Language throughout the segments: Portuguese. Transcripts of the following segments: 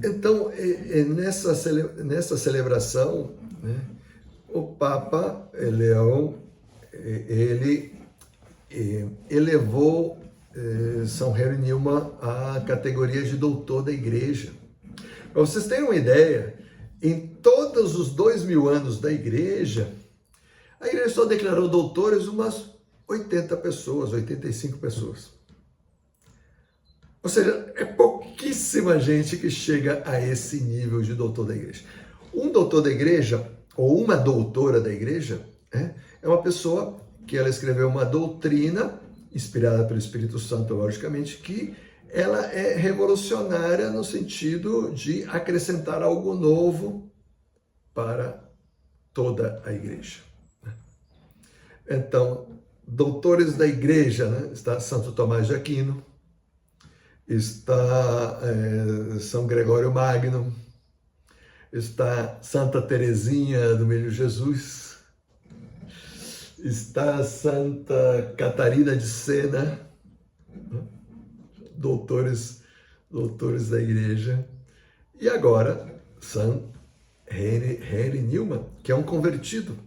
Então, nessa celebração, né, o Papa Leão, ele elevou São Henry Newman à categoria de doutor da igreja. Para vocês terem uma ideia, em todos os 2000 anos da igreja, a igreja só declarou doutores umas 80 pessoas, 85 pessoas. Ou seja, é pouquíssima gente que chega a esse nível de doutor da igreja. Um doutor da igreja, ou uma doutora da igreja, é uma pessoa que ela escreveu uma doutrina, inspirada pelo Espírito Santo, logicamente, que ela é revolucionária no sentido de acrescentar algo novo para toda a igreja. Então, doutores da igreja, né? Está Santo Tomás de Aquino, está São Gregório Magno, está Santa Teresinha do Menino Jesus, está Santa Catarina de Sena, doutores da igreja. E agora, São Henry Newman, que é um convertido.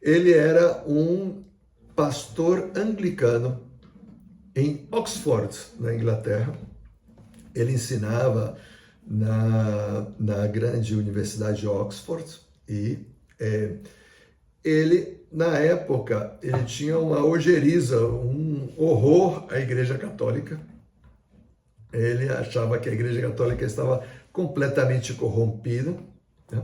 Ele era um pastor anglicano em Oxford, na Inglaterra. Ele ensinava na grande universidade de Oxford e ele, na época, ele tinha uma ojeriza, um horror à Igreja Católica. Ele achava que a Igreja Católica estava completamente corrompida, né?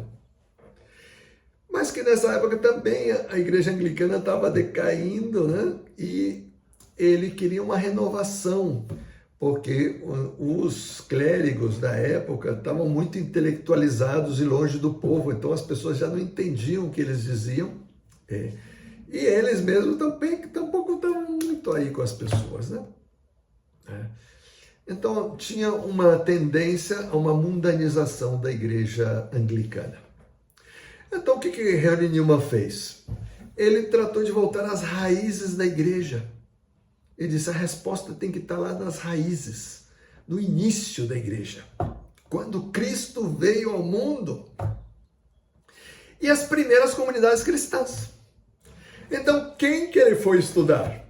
Mas que nessa época também a Igreja Anglicana estava decaindo, né? E ele queria uma renovação, porque os clérigos da época estavam muito intelectualizados e longe do povo, então as pessoas já não entendiam o que eles diziam, e eles mesmos tampouco estavam muito aí com as pessoas, né? Então tinha uma tendência a uma mundanização da igreja anglicana. Então o que Henry Newman fez? Ele tratou de voltar às raízes da igreja. Ele disse, a resposta tem que estar lá nas raízes, no início da igreja, quando Cristo veio ao mundo. E as primeiras comunidades cristãs. Então, quem que ele foi estudar?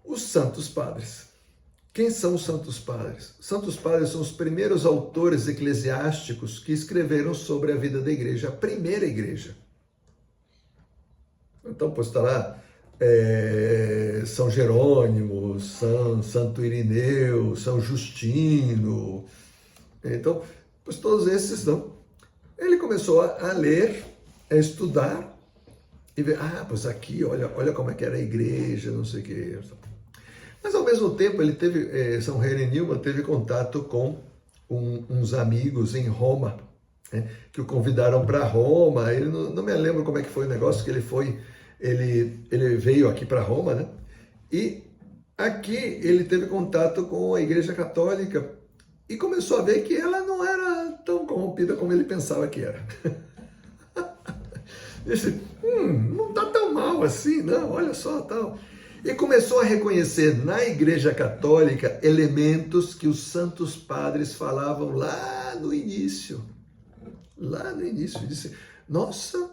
Os Santos Padres. Quem são os Santos Padres? Os Santos Padres são os primeiros autores eclesiásticos que escreveram sobre a vida da igreja, a primeira igreja. Então, pois está lá São Jerônimo, Santo Irineu, São Justino. Então, pois todos esses não. Ele começou a ler, a estudar e ver, pois aqui, olha como é que era a igreja, não sei o que. Mas ao mesmo tempo, ele teve, São Henry Newman teve contato com uns amigos em Roma, né, que o convidaram para Roma. Ele não me lembro como é que foi o negócio, que ele foi. Ele veio aqui para Roma, né? E aqui ele teve contato com a Igreja Católica e começou a ver que ela não era tão corrompida como ele pensava que era. Disse, não está tão mal assim, não, olha só, tal. E começou a reconhecer na Igreja Católica elementos que os Santos Padres falavam lá no início. Lá no início. Disse, nossa,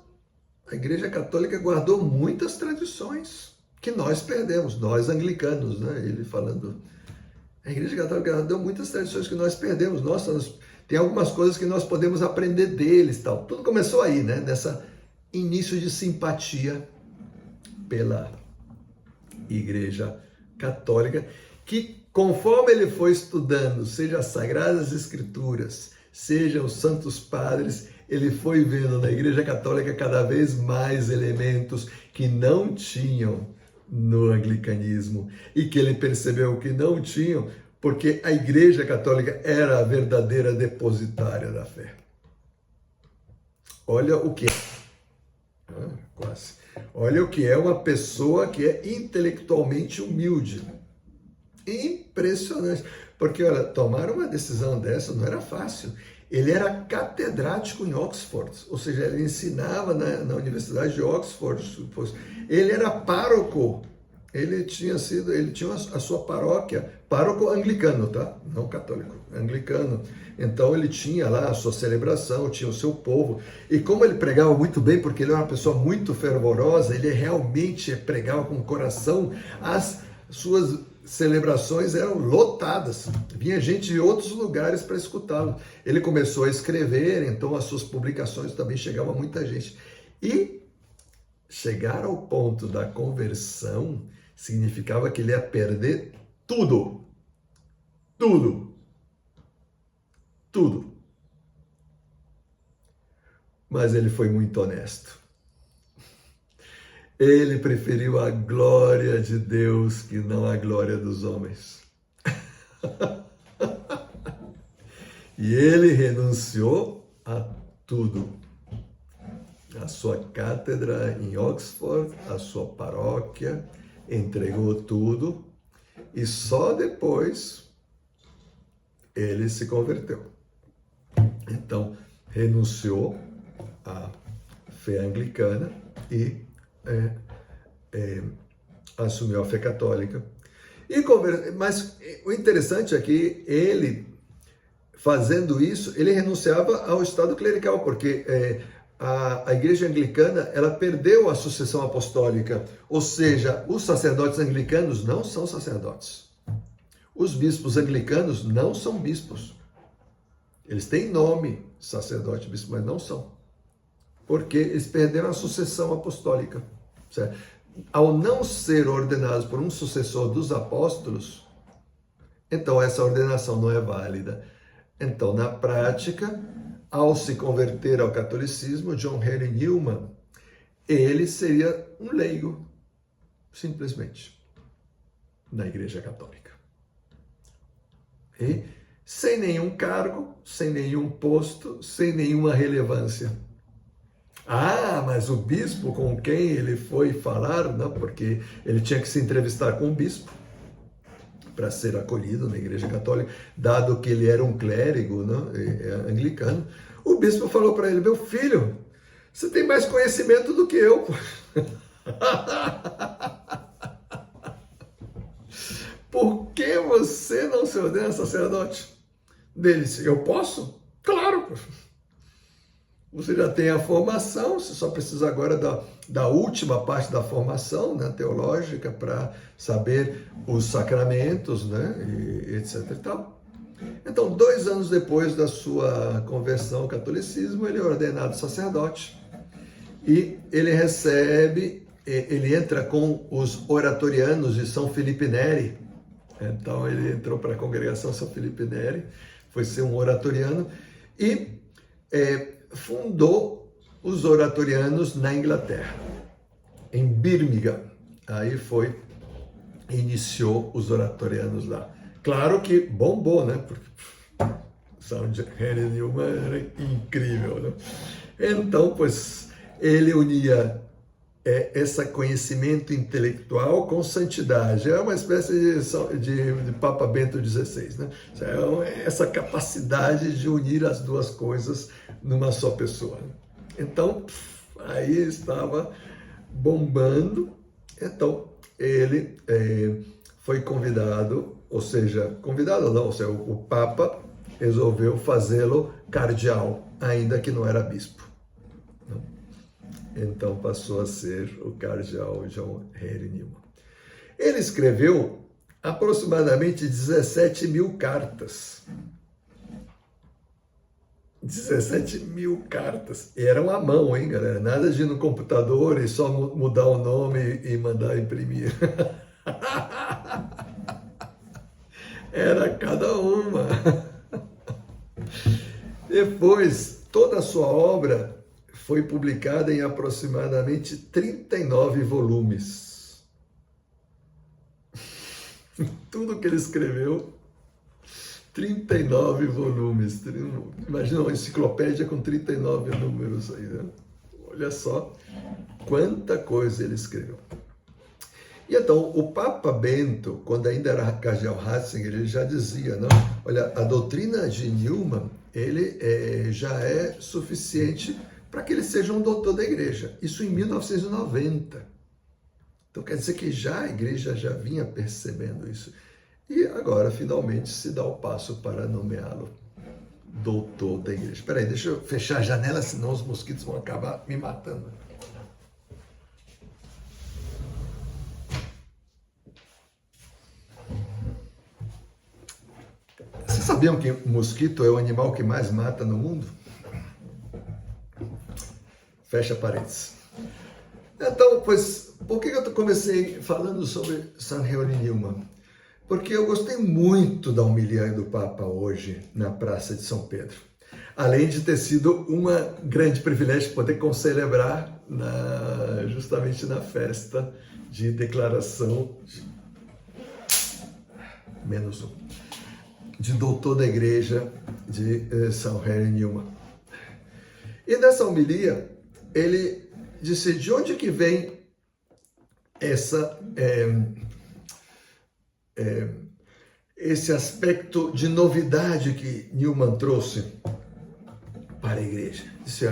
a Igreja Católica guardou muitas tradições que nós perdemos, nós anglicanos, né? Ele falando, a Igreja Católica guardou muitas tradições que nós perdemos. Nossa, tem algumas coisas que nós podemos aprender deles, tal. Tudo começou aí, né? Nessa início de simpatia pela Igreja Católica, que conforme ele foi estudando, seja as Sagradas Escrituras, seja os Santos Padres, ele foi vendo na Igreja Católica cada vez mais elementos que não tinham no anglicanismo e que ele percebeu que não tinham porque a Igreja Católica era a verdadeira depositária da fé. Olha o que é. Quase. Olha o que é uma pessoa que é intelectualmente humilde. Impressionante. Porque, olha, tomar uma decisão dessa não era fácil. Ele era catedrático em Oxford, ou seja, ele ensinava na Universidade de Oxford. Ele era pároco. Ele tinha a sua paróquia pároco anglicano, tá? Não católico, anglicano. Então ele tinha lá a sua celebração, tinha o seu povo. E como ele pregava muito bem, porque ele era uma pessoa muito fervorosa, ele realmente pregava com o coração, as suas celebrações eram lotadas. Vinha gente de outros lugares para escutá-lo. Ele começou a escrever, então as suas publicações também chegavam a muita gente. E chegar ao ponto da conversão significava que ele ia perder tudo. Tudo. Tudo. Mas ele foi muito honesto. Ele preferiu a glória de Deus que não a glória dos homens. E ele renunciou a tudo. A sua cátedra em Oxford, a sua paróquia, entregou tudo e só depois ele se converteu. Então, renunciou à fé anglicana e assumiu a fé católica. Mas o interessante é que ele, fazendo isso, ele renunciava ao estado clerical, porque a igreja anglicana, ela perdeu a sucessão apostólica, ou seja, os sacerdotes anglicanos não são sacerdotes. Os bispos anglicanos não são bispos. Eles têm nome, sacerdote, bispo, mas não são. Porque eles perderam a sucessão apostólica. Certo? Ao não ser ordenados por um sucessor dos apóstolos, então essa ordenação não é válida. Então, na prática, ao se converter ao catolicismo, John Henry Newman, ele seria um leigo, simplesmente, na Igreja Católica. E sem nenhum cargo, sem nenhum posto, sem nenhuma relevância. Ah, mas o bispo com quem ele foi falar, não, porque ele tinha que se entrevistar com o bispo para ser acolhido na Igreja Católica, dado que ele era um clérigo, não, anglicano. O bispo falou para ele: meu filho, você tem mais conhecimento do que eu. Por que você não se ordena sacerdote? Ele disse: eu posso? Claro. Você já tem a formação, você só precisa agora da última parte da formação, né, teológica, para saber os sacramentos, né, e etc. e tal. Então, 2 anos depois da sua conversão ao catolicismo, ele é ordenado sacerdote e ele entra com os oratorianos de São Felipe Neri. Então, ele entrou para a congregação São Felipe Neri, foi ser um oratoriano e fundou os oratorianos na Inglaterra, em Birmingham. Aí iniciou os oratorianos lá. Claro que bombou, né? Porque São Henry Newman era incrível, né? Então, pois, ele unia esse conhecimento intelectual com santidade. É uma espécie de Papa Bento XVI, né? Essa capacidade de unir as duas coisas numa só pessoa. Então, aí estava bombando. Então, ele foi convidado, ou seja, o Papa resolveu fazê-lo cardeal, ainda que não era bispo. Então passou a ser o cardeal John Henry Newman. Ele escreveu aproximadamente 17.000 cartas. 17.000 cartas. E eram à mão, hein, galera? Nada de ir no computador e só mudar o nome e mandar imprimir. Era cada uma. Depois, toda a sua obra foi publicada em aproximadamente 39 volumes. Tudo que ele escreveu, 39 volumes. Imagina uma enciclopédia com 39 números aí, né? Olha só quanta coisa ele escreveu. E então, o Papa Bento, quando ainda era cardeal Ratzinger, ele já dizia, não, olha, a doutrina de Newman, ele já é suficiente para que ele seja um doutor da igreja. Isso em 1990. Então quer dizer que a igreja já vinha percebendo isso. E agora, finalmente, se dá o passo para nomeá-lo doutor da igreja. Espera aí, deixa eu fechar a janela, senão os mosquitos vão acabar me matando. Vocês sabiam que o mosquito é o animal que mais mata no mundo? Fecha parênteses. Então, pois, por que eu comecei falando sobre Sanheril Newman? Porque eu gostei muito da homilia do Papa hoje na Praça de São Pedro. Além de ter sido um grande privilégio poder concelebrar justamente na festa de declaração de doutor da igreja de Sanheril Newman. E nessa homilia, ele disse de onde que vem esse aspecto de novidade que Newman trouxe para a igreja. Disse,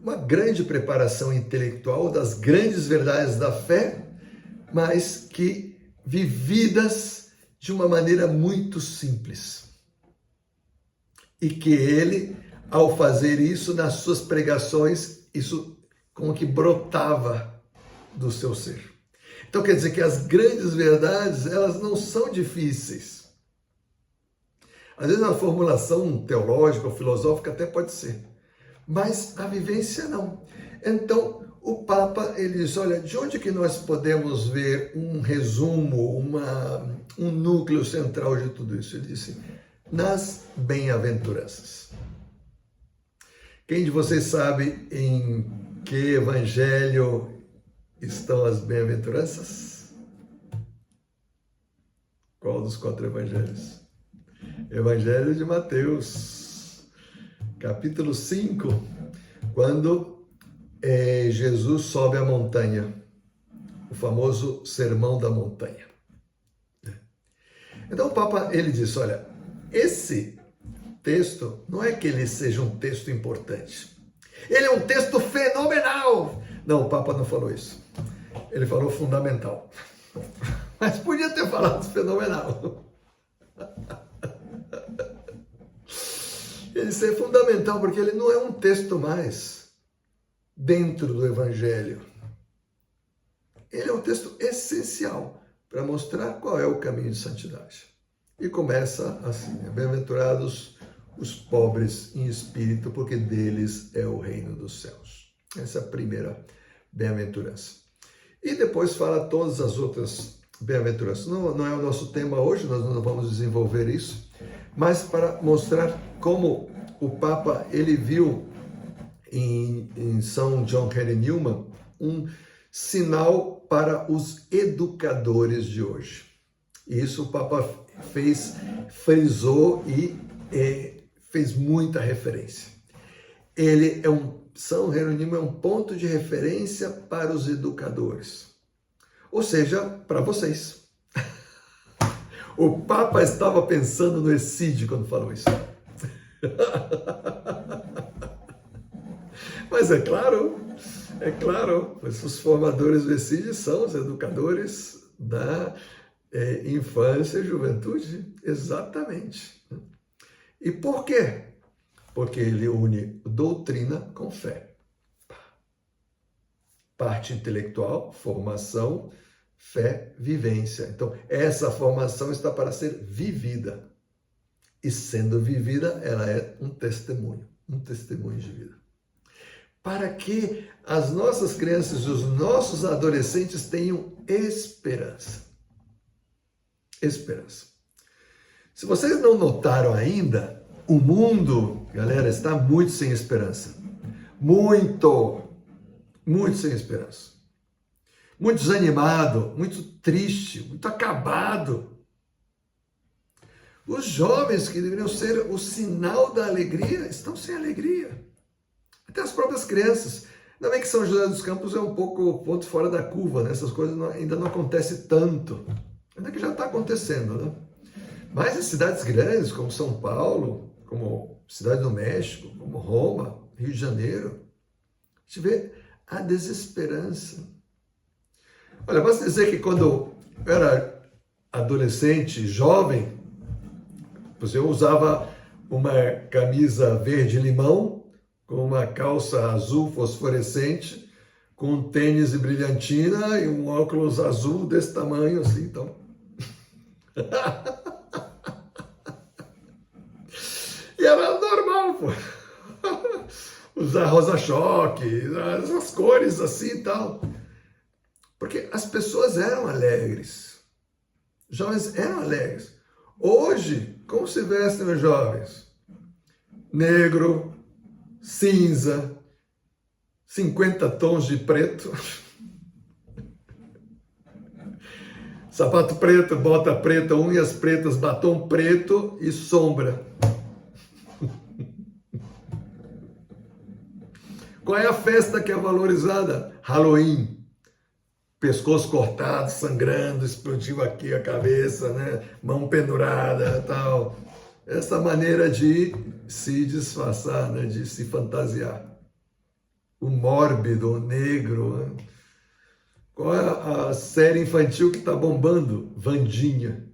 uma grande preparação intelectual das grandes verdades da fé, mas que vividas de uma maneira muito simples. E que ele, ao fazer isso nas suas pregações, isso como que brotava do seu ser. Então quer dizer que as grandes verdades, elas não são difíceis. Às vezes uma formulação teológica ou filosófica até pode ser, mas a vivência não. Então o Papa, ele diz, olha, de onde que nós podemos ver um resumo, um núcleo central de tudo isso? Ele disse, nas bem-aventuranças. Quem de vocês sabe em que evangelho estão as bem-aventuranças? Qual dos 4 evangelhos? Evangelho de Mateus, capítulo 5, quando Jesus sobe a montanha, o famoso Sermão da Montanha. Então o Papa, ele disse, olha, esse texto não é que ele seja um texto importante, ele é um texto fenomenal. Não, o Papa não falou isso, ele falou fundamental, mas podia ter falado fenomenal. Ele é fundamental porque ele não é um texto mais dentro do Evangelho. Ele é um texto essencial para mostrar qual é o caminho de santidade. E começa assim, bem-aventurados os pobres em espírito, porque deles é o reino dos céus. Essa é a primeira bem-aventurança. E depois fala todas as outras bem-aventuranças. Não é o nosso tema hoje, nós não vamos desenvolver isso, mas para mostrar como o Papa, ele viu em São John Henry Newman um sinal para os educadores de hoje. E isso o Papa frisou e fez muita referência. São Henry Newman é um ponto de referência para os educadores, ou seja, para vocês. O Papa estava pensando no Essídio quando falou isso. Mas é claro, os formadores do Essídio são os educadores da infância e juventude, exatamente. E por quê? Porque ele une doutrina com fé. Parte intelectual, formação, fé, vivência. Então, essa formação está para ser vivida. E sendo vivida, ela é um testemunho de vida. Para que as nossas crianças e os nossos adolescentes tenham esperança. Esperança. Se vocês não notaram ainda, o mundo, galera, está muito sem esperança. Muito sem esperança. Muito desanimado, muito triste, muito acabado. Os jovens que deveriam ser o sinal da alegria estão sem alegria. Até as próprias crianças. Ainda bem que São José dos Campos é um pouco ponto fora da curva, né? Essas coisas ainda não acontecem tanto. Ainda que já está acontecendo, né? Mas em cidades grandes, como São Paulo, como Cidade do México, como Roma, Rio de Janeiro, a gente vê a desesperança. Olha, posso dizer que quando eu era adolescente, jovem, eu usava uma camisa verde-limão com uma calça azul fosforescente, com um tênis de brilhantina e um óculos azul desse tamanho, assim, então. E era normal, pô. Usar rosa-choque, essas cores assim e tal. Porque as pessoas eram alegres. Jovens eram alegres. Hoje, como se vestem os jovens? Negro, cinza, 50 tons de preto, sapato preto, bota preta, unhas pretas, batom preto e sombra. Qual é a festa que é valorizada? Halloween. Pescoço cortado, sangrando, explodiu aqui a cabeça, né? Mão pendurada, tal. Essa maneira de se disfarçar, né? De se fantasiar. O mórbido, o negro. Né? Qual é a série infantil que está bombando? Wandinha.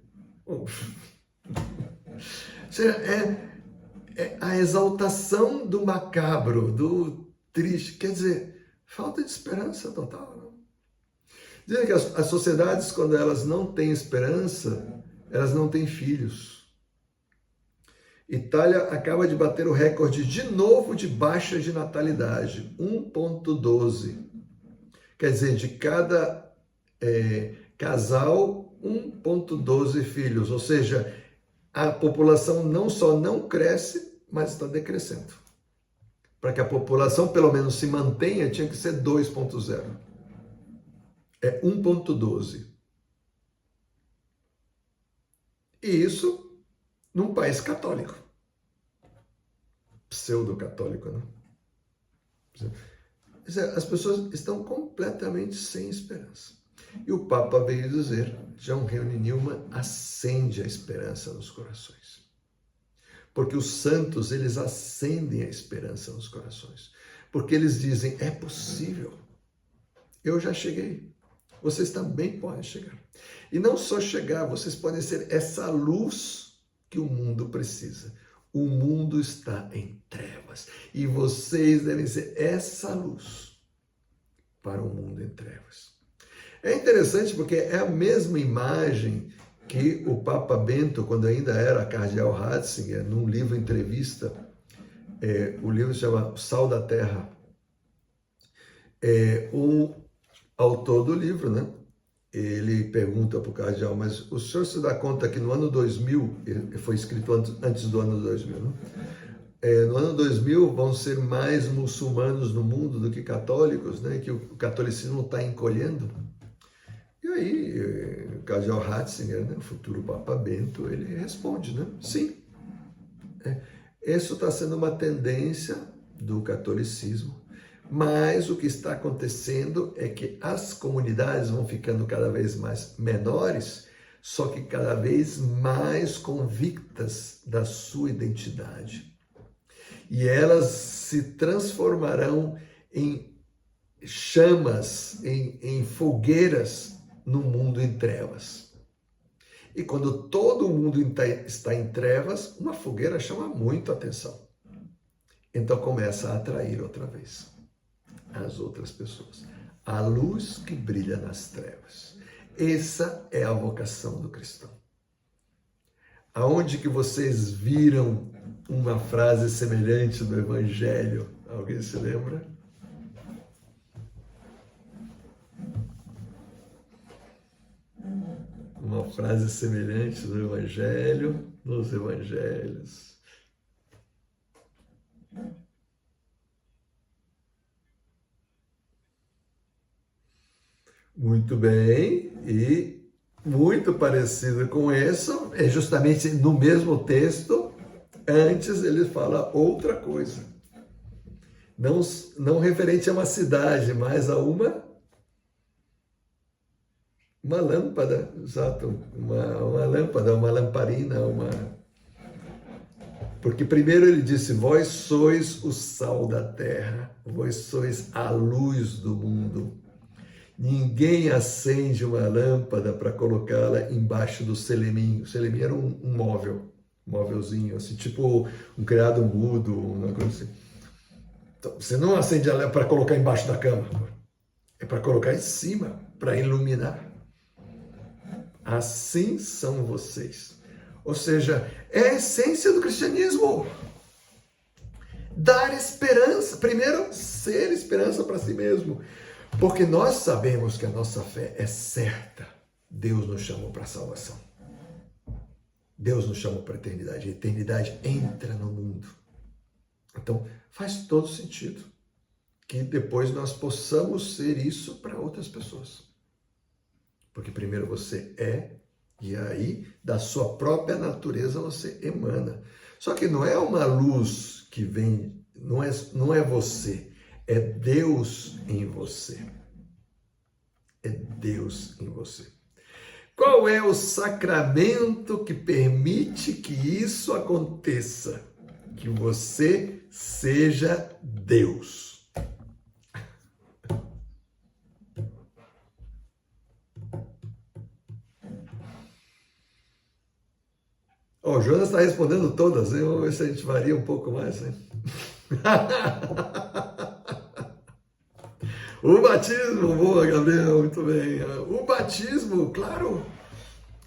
É a exaltação do macabro, do triste. Quer dizer, falta de esperança total. Não? Dizem que as sociedades, quando elas não têm esperança, elas não têm filhos. Itália acaba de bater o recorde de novo de baixa de natalidade, 1,12. Quer dizer, de cada casal, 1,12 filhos. Ou seja, a população não só não cresce, mas está decrescendo. Para que a população pelo menos se mantenha, tinha que ser 2,0. É 1,12. E isso num país católico. Pseudo-católico, né? As pessoas estão completamente sem esperança. E o Papa veio dizer, John Henry Newman, acende a esperança nos corações. Porque os santos, eles acendem a esperança nos corações. Porque eles dizem, é possível. Eu já cheguei. Vocês também podem chegar. E não só chegar, vocês podem ser essa luz que o mundo precisa. O mundo está em trevas. E vocês devem ser essa luz para o mundo em trevas. É interessante porque é a mesma imagem que o Papa Bento, quando ainda era cardeal Ratzinger, num livro entrevista, o livro se chama O Sal da Terra. O autor do livro, né? Ele pergunta para o cardeal, mas o senhor se dá conta que no ano 2000, foi escrito antes do ano 2000, né? No ano 2000 vão ser mais muçulmanos no mundo do que católicos, né? Que o catolicismo está encolhendo. E aí, o cardeal Ratzinger, né? O futuro Papa Bento, ele responde, né? Sim. Isso está sendo uma tendência do catolicismo. Mas o que está acontecendo é que as comunidades vão ficando cada vez mais menores, só que cada vez mais convictas da sua identidade. E elas se transformarão em chamas, em fogueiras no mundo em trevas. E quando todo mundo está em trevas, uma fogueira chama muito atenção. Então começa a atrair outra vez as outras pessoas. A luz que brilha nas trevas. Essa é a vocação do cristão. Aonde que vocês viram uma frase semelhante do Evangelho? Alguém se lembra? Uma frase semelhante do Evangelho, nos Evangelhos. Muito bem, e muito parecido com isso, é justamente no mesmo texto, antes ele fala outra coisa. Não referente a uma cidade, mas a uma lâmpada, exato, uma lâmpada, uma lamparina, Porque primeiro ele disse, vós sois o sal da terra, vós sois a luz do mundo. Ninguém acende uma lâmpada para colocá-la embaixo do seleminho. O seleminho era um móvel, um móvelzinho, assim, tipo um criado mudo, uma coisa assim. Então, você não acende a lâmpada para colocar embaixo da cama. É para colocar em cima, para iluminar. Assim são vocês. Ou seja, é a essência do cristianismo. Dar esperança. Primeiro, ser esperança para si mesmo. Porque nós sabemos que a nossa fé é certa. Deus nos chamou para a salvação. Deus nos chamou para a eternidade. A eternidade entra no mundo. Então, faz todo sentido que depois nós possamos ser isso para outras pessoas. Porque primeiro você é, e aí da sua própria natureza você emana. Só que não é uma luz que vem, não é você, é Deus em você. É Deus em você. Qual é o sacramento que permite que isso aconteça? Que você seja Deus. O Jonas está respondendo todas, hein? Vamos ver se a gente varia um pouco mais, hein? O batismo, boa, Gabriel, muito bem. O batismo, claro.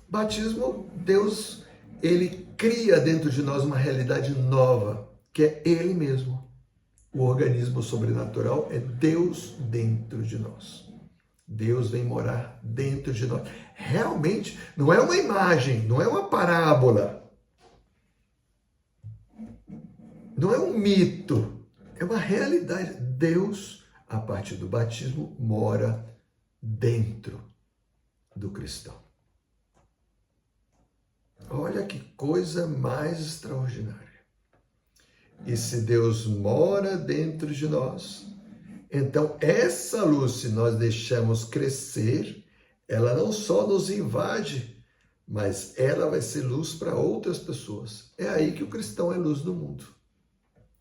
Batismo, Deus, ele cria dentro de nós uma realidade nova, que é Ele mesmo. O organismo sobrenatural é Deus dentro de nós. Deus vem morar dentro de nós. Realmente, não é uma imagem, não é uma parábola. Não é um mito, é uma realidade. Deus, a partir do batismo, mora dentro do cristão. Olha que coisa mais extraordinária. E se Deus mora dentro de nós, então essa luz, se nós deixamos crescer, ela não só nos invade, mas ela vai ser luz para outras pessoas. É aí que o cristão é luz do mundo.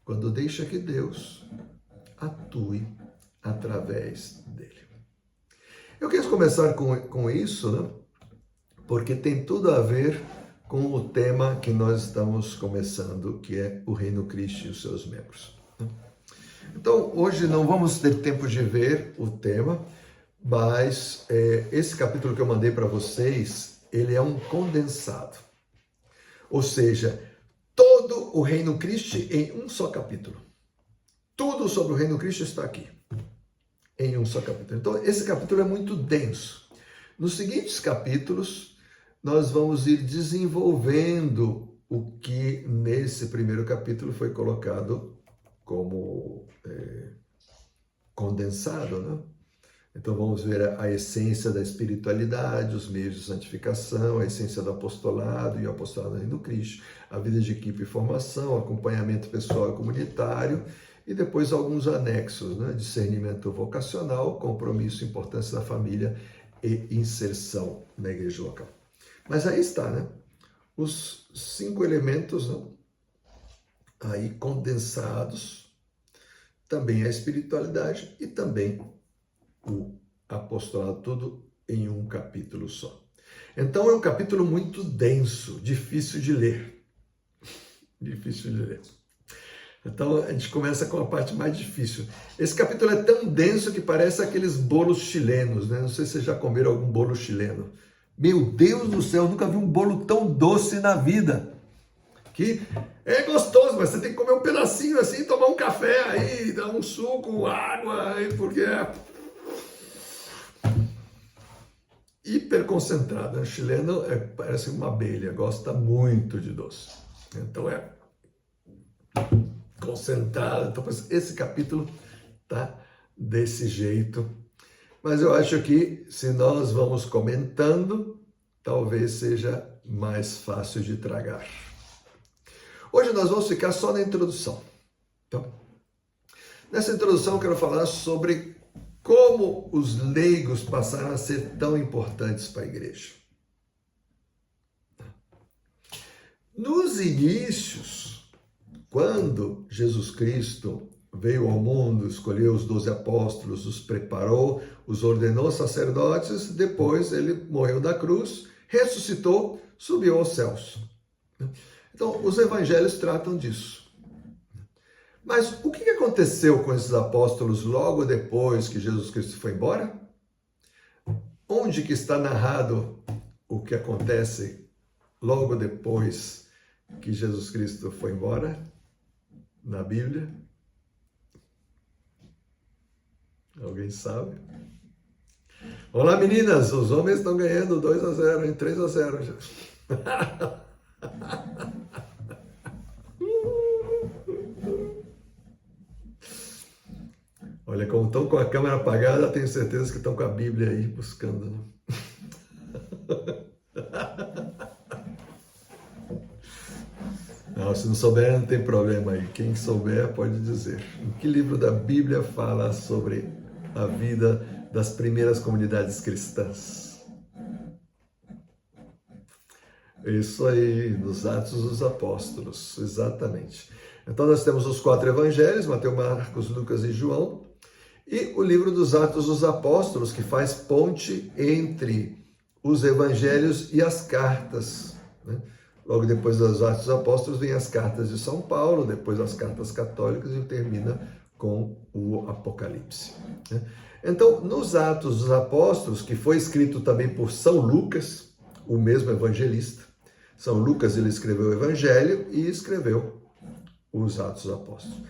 Quando deixa que Deus atue através dele. Eu quis começar com isso, né? Porque tem tudo a ver com o tema que nós estamos começando, que é o Reino Cristo e os seus membros. Então, hoje não vamos ter tempo de ver o tema, mas esse capítulo que eu mandei para vocês, ele é um condensado. Ou seja, todo o Reino Cristo em um só capítulo. Tudo sobre o Reino Cristo está aqui, em um só capítulo. Então, esse capítulo é muito denso. Nos seguintes capítulos, nós vamos ir desenvolvendo o que nesse primeiro capítulo foi colocado como condensado, né? Então vamos ver a essência da espiritualidade, os meios de santificação, a essência do apostolado e o apostolado do Cristo, a vida de equipe e formação, acompanhamento pessoal e comunitário, e depois alguns anexos, né? Discernimento vocacional, compromisso, importância da família e inserção na igreja local. Mas aí está, né? Os 5 elementos, né? Aí condensados, também a espiritualidade e também o apostolado, tudo em um capítulo só. Então é um capítulo muito denso, difícil de ler. Difícil de ler. Então a gente começa com a parte mais difícil. Esse capítulo é tão denso que parece aqueles bolos chilenos, né? Não sei se vocês já comeram algum bolo chileno. Meu Deus do céu, eu nunca vi um bolo tão doce na vida. Que é gostoso, mas você tem que comer um pedacinho assim, tomar um café aí, dar um suco, água, aí, porque é hiper concentrado. O chileno parece uma abelha, gosta muito de doce. Então é concentrado. Então esse capítulo tá desse jeito. Mas eu acho que se nós vamos comentando, talvez seja mais fácil de tragar. Hoje nós vamos ficar só na introdução. Então, nessa introdução eu quero falar sobre como os leigos passaram a ser tão importantes para a igreja. Nos inícios, quando Jesus Cristo veio ao mundo, escolheu os 12 apóstolos, os preparou, os ordenou sacerdotes, depois ele morreu na cruz, ressuscitou, subiu aos céus. Então, os evangelhos tratam disso. Mas o que aconteceu com esses apóstolos logo depois que Jesus Cristo foi embora? Onde que está narrado o que acontece logo depois que Jesus Cristo foi embora? Na Bíblia? Alguém sabe? Olá, meninas! Os homens estão ganhando 2-0, 3-0 já. Olha, como estão com a câmera apagada, tenho certeza que estão com a Bíblia aí buscando, né? Não, se não souber, não tem problema aí. Quem souber pode dizer. Em que livro da Bíblia fala sobre a vida das primeiras comunidades cristãs? Isso aí, nos Atos dos Apóstolos, exatamente. Então nós temos os 4 evangelhos, Mateus, Marcos, Lucas e João, e o livro dos Atos dos Apóstolos, que faz ponte entre os evangelhos e as cartas, né? Logo depois dos Atos dos Apóstolos vem as cartas de São Paulo, depois as cartas católicas e termina com o Apocalipse, né? Então, nos Atos dos Apóstolos, que foi escrito também por São Lucas, o mesmo evangelista, São Lucas ele escreveu o Evangelho e escreveu os Atos dos Apóstolos.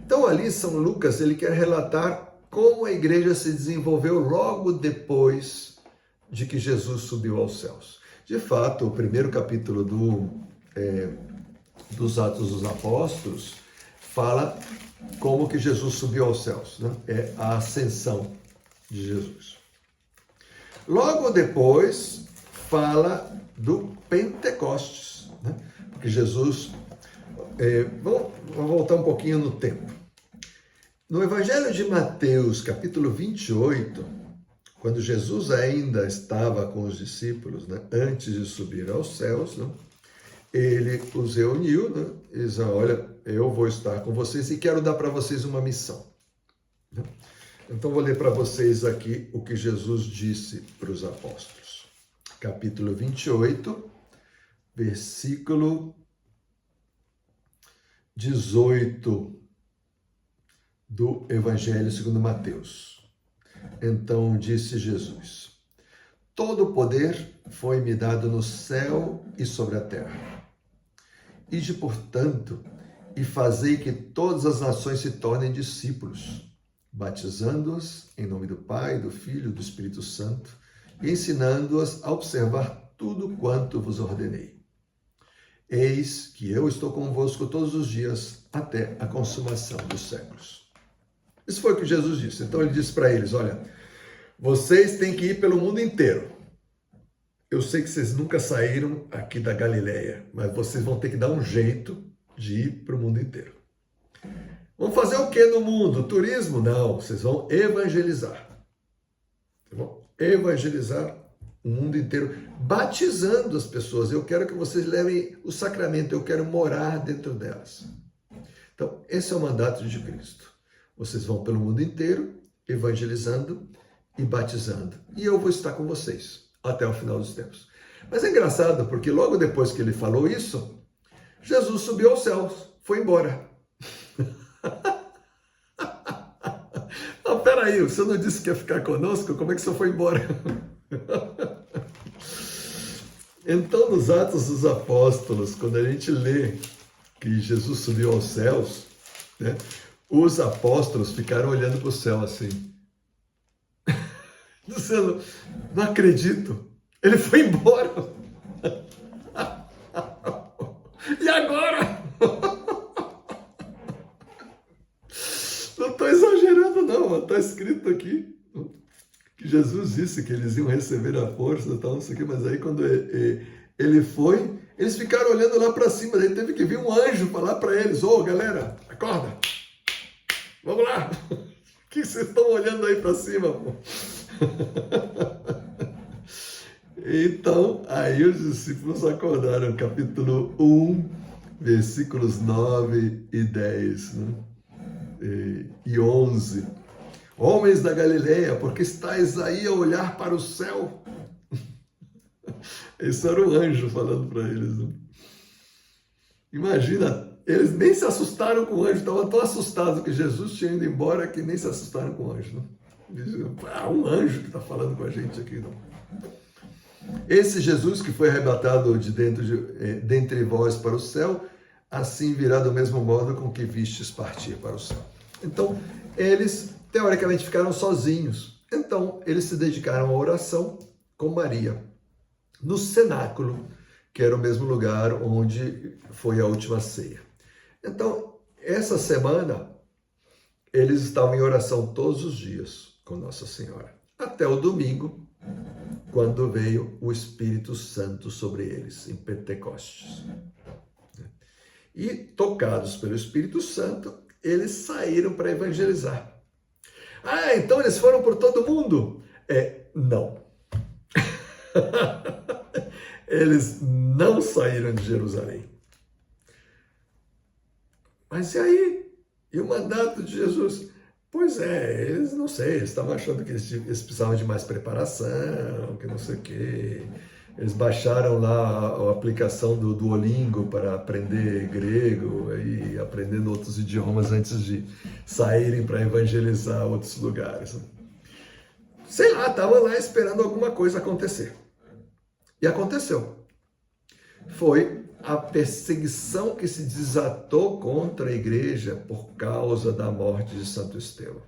Então ali São Lucas ele quer relatar como a igreja se desenvolveu logo depois de que Jesus subiu aos céus. De fato, o primeiro capítulo dos Atos dos Apóstolos fala como que Jesus subiu aos céus, né? É a ascensão de Jesus. Logo depois fala do Pentecostes, né? Porque Jesus... vamos voltar um pouquinho no tempo. No Evangelho de Mateus, capítulo 28, quando Jesus ainda estava com os discípulos, né, antes de subir aos céus, né, ele os reuniu, né, e disse, olha, eu vou estar com vocês e quero dar para vocês uma missão. Então vou ler para vocês aqui o que Jesus disse para os apóstolos. Capítulo 28, versículo 18 do Evangelho segundo Mateus. Então disse Jesus: todo o poder foi-me dado no céu e sobre a terra. Ide, portanto, e fazei que todas as nações se tornem discípulos, batizando-os em nome do Pai, do Filho e do Espírito Santo, e ensinando-as a observar tudo quanto vos ordenei. Eis que eu estou convosco todos os dias, até a consumação dos séculos. Isso foi o que Jesus disse. Então ele disse para eles, olha, vocês têm que ir pelo mundo inteiro. Eu sei que vocês nunca saíram aqui da Galileia, mas vocês vão ter que dar um jeito de ir para o mundo inteiro. Vão fazer o que no mundo? Turismo? Não, vocês vão evangelizar. Vão evangelizar o mundo inteiro, batizando as pessoas. Eu quero que vocês levem o sacramento, eu quero morar dentro delas. Então, esse é o mandato de Cristo. Vocês vão pelo mundo inteiro, evangelizando e batizando. E eu vou estar com vocês até o final dos tempos. Mas é engraçado, porque logo depois que ele falou isso, Jesus subiu aos céus, foi embora. Não, peraí, você não disse que ia ficar conosco? Como é que você foi embora? Então, nos Atos dos Apóstolos, quando a gente lê que Jesus subiu aos céus, né, os apóstolos ficaram olhando para o céu assim, dizendo, não acredito, ele foi embora. E agora? Não estou exagerando não, mas está escrito aqui que Jesus disse que eles iam receber a força e tal, não sei o que, mas aí quando ele foi, eles ficaram olhando lá para cima, daí teve que vir um anjo falar para eles, ô galera, acorda, vamos lá, o que vocês estão olhando aí para cima, pô? Então, aí os discípulos acordaram, capítulo 1, versículos 9 e 10, né? e 11. Homens da Galileia, porque estáis aí a olhar para o céu? Esse era o anjo falando para eles. Né? Imagina, eles nem se assustaram com o anjo, estavam tão assustados que Jesus tinha ido embora que nem se assustaram com o anjo. Né? Um anjo que está falando com a gente aqui. Não. Esse Jesus que foi arrebatado dentre vós para o céu, assim virá do mesmo modo com que vistes partir para o céu. Então, eles teoricamente ficaram sozinhos. Então, eles se dedicaram à oração com Maria, no cenáculo, que era o mesmo lugar onde foi a última ceia. Então, essa semana, eles estavam em oração todos os dias com Nossa Senhora, até o domingo, quando veio o Espírito Santo sobre eles, em Pentecostes. E, tocados pelo Espírito Santo, eles saíram para evangelizar. Ah, então eles foram por todo mundo? Não. Eles não saíram de Jerusalém. Mas e aí? E o mandato de Jesus? Pois é, eles não sei, eles estavam achando que eles precisavam de mais preparação, que não sei o quê. Eles baixaram lá a aplicação do Duolingo para aprender grego e aprendendo outros idiomas antes de saírem para evangelizar outros lugares. Sei lá, estavam lá esperando alguma coisa acontecer. E aconteceu. Foi a perseguição que se desatou contra a igreja por causa da morte de Santo Estevão.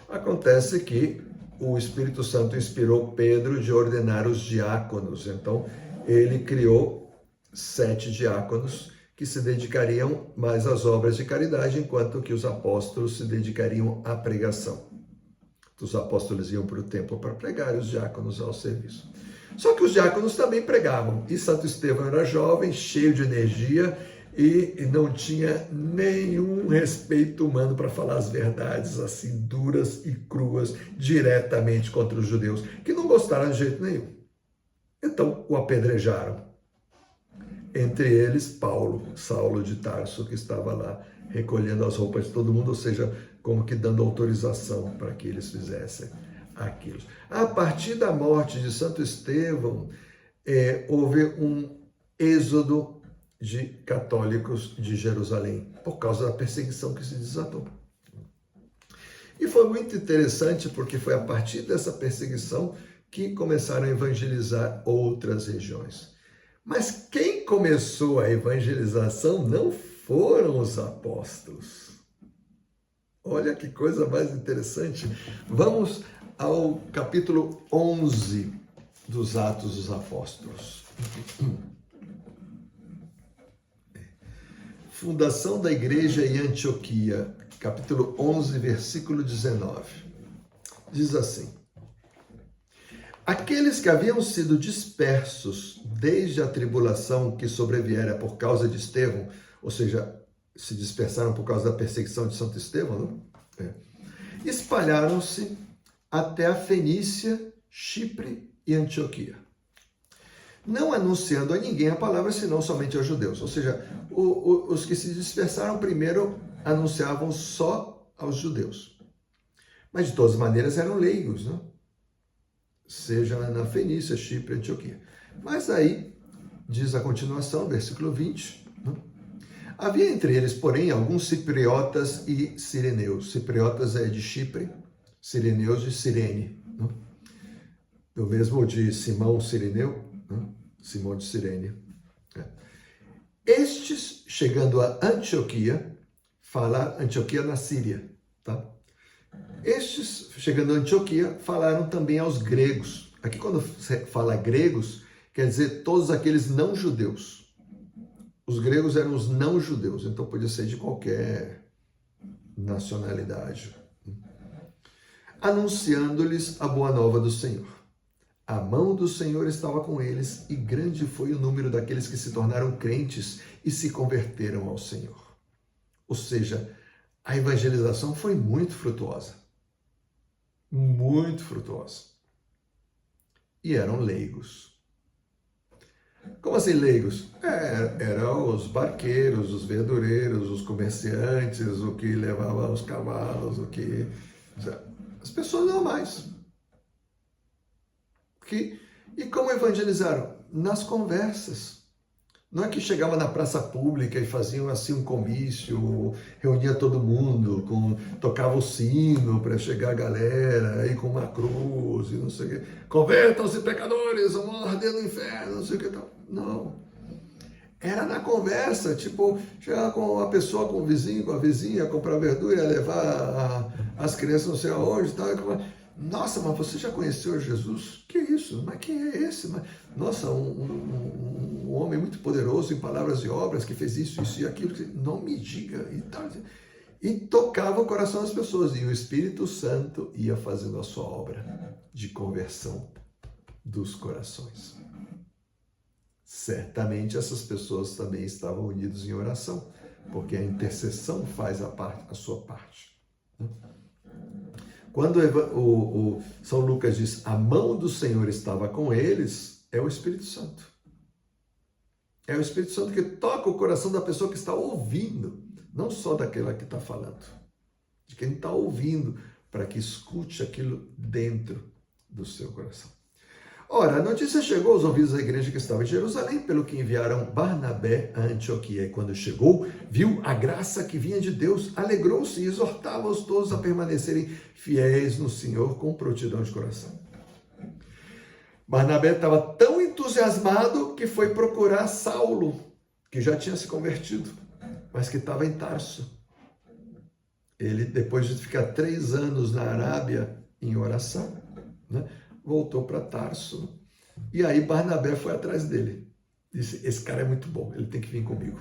Acontece que o Espírito Santo inspirou Pedro de ordenar os diáconos. Então, ele criou 7 diáconos que se dedicariam mais às obras de caridade, enquanto que os apóstolos se dedicariam à pregação. Os apóstolos iam para o templo para pregar e os diáconos ao serviço. Só que os diáconos também pregavam. E Santo Estevão era jovem, cheio de energia e não tinha nenhum respeito humano para falar as verdades assim duras e cruas diretamente contra os judeus, que não gostaram de jeito nenhum. Então o apedrejaram. Entre eles Saulo de Tarso, que estava lá recolhendo as roupas de todo mundo, ou seja, como que dando autorização para que eles fizessem aquilo. A partir da morte de Santo Estevão, houve um êxodo de católicos de Jerusalém, por causa da perseguição que se desatou. E foi muito interessante, porque foi a partir dessa perseguição que começaram a evangelizar outras regiões. Mas quem começou a evangelização não foram os apóstolos. Olha que coisa mais interessante. Vamos ao capítulo 11 dos Atos dos Apóstolos. Fundação da igreja em Antioquia, capítulo 11, versículo 19. Diz assim: aqueles que haviam sido dispersos desde a tribulação que sobreviera por causa de Estevão, ou seja, se dispersaram por causa da perseguição de Santo Estevão, não? Espalharam-se até a Fenícia, Chipre e Antioquia, não anunciando a ninguém a palavra, senão somente aos judeus. Ou seja, os que se dispersaram primeiro anunciavam só aos judeus. Mas, de todas as maneiras, eram leigos, né? Seja na Fenícia, Chipre, Antioquia. Mas aí, diz a continuação, versículo 20, né? Havia entre eles, porém, alguns cipriotas e cireneus. Cipriotas é de Chipre, cireneus de Cirene, né? O mesmo de Simão Cireneu, né? Simão de Cirene. Estes, chegando a Antioquia, Antioquia na Síria, tá? Estes, chegando a Antioquia, falaram também aos gregos. Aqui, quando você fala gregos, quer dizer todos aqueles não-judeus. Os gregos eram os não-judeus, então podia ser de qualquer nacionalidade. Anunciando-lhes a boa nova do Senhor. A mão do Senhor estava com eles e grande foi o número daqueles que se tornaram crentes e se converteram ao Senhor. Ou seja, a evangelização foi muito frutuosa. Muito frutuosa. E eram leigos. Como assim leigos? Eram os barqueiros, os verdureiros, os comerciantes, o que levava os cavalos, as pessoas normais. E como evangelizaram? Nas conversas. Não é que chegava na praça pública e faziam assim um comício, reunia todo mundo, tocava o sino para chegar a galera, aí com uma cruz e não sei o quê. Convertam-se pecadores, vão arder no inferno, não sei o que tal. Não. Era na conversa, tipo, chegar com a pessoa, com o vizinho, com a vizinha, comprar verdura, levar as crianças não sei aonde, tal. Nossa, mas você já conheceu Jesus? Que isso? Mas quem é esse? Nossa, um homem muito poderoso em palavras e obras que fez isso e aquilo. Não me diga. E tocava o coração das pessoas. E o Espírito Santo ia fazendo a sua obra de conversão dos corações. Certamente essas pessoas também estavam unidas em oração, porque a intercessão faz a sua parte. Quando o São Lucas diz a mão do Senhor estava com eles, é o Espírito Santo. É o Espírito Santo que toca o coração da pessoa que está ouvindo, não só daquela que está falando, de quem está ouvindo, para que escute aquilo dentro do seu coração. Ora, a notícia chegou aos ouvidos da igreja que estava em Jerusalém, pelo que enviaram Barnabé a Antioquia. E quando chegou, viu a graça que vinha de Deus, alegrou-se e exortava-os todos a permanecerem fiéis no Senhor com prontidão de coração. Barnabé estava tão entusiasmado que foi procurar Saulo, que já tinha se convertido, mas que estava em Tarso. Ele, depois de ficar 3 anos na Arábia em oração, voltou para Tarso. E aí Barnabé foi atrás dele. Disse, esse cara é muito bom, ele tem que vir comigo.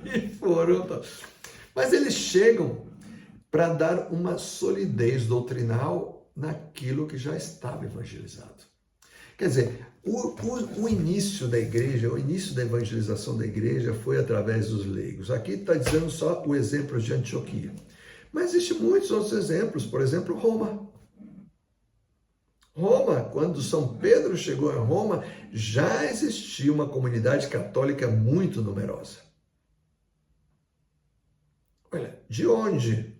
E foram. Mas eles chegam para dar uma solidez doutrinal naquilo que já estava evangelizado. Quer dizer, o início da igreja, o início da evangelização da igreja foi através dos leigos. Aqui está dizendo só o exemplo de Antioquia. Mas existem muitos outros exemplos, por exemplo, Roma. Roma, quando São Pedro chegou a Roma, já existia uma comunidade católica muito numerosa. Olha, de onde?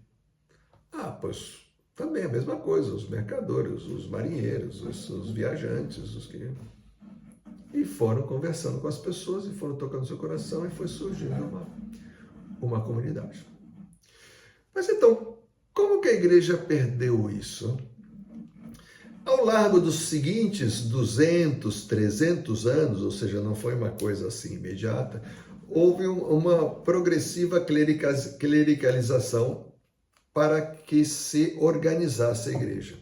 Pois também a mesma coisa, os mercadores, os marinheiros, os viajantes, e foram conversando com as pessoas, e foram tocando seu coração, e foi surgindo uma comunidade. Mas então, como que a igreja perdeu isso? Ao largo dos seguintes 200, 300 anos, ou seja, não foi uma coisa assim imediata, houve uma progressiva clericalização para que se organizasse a igreja.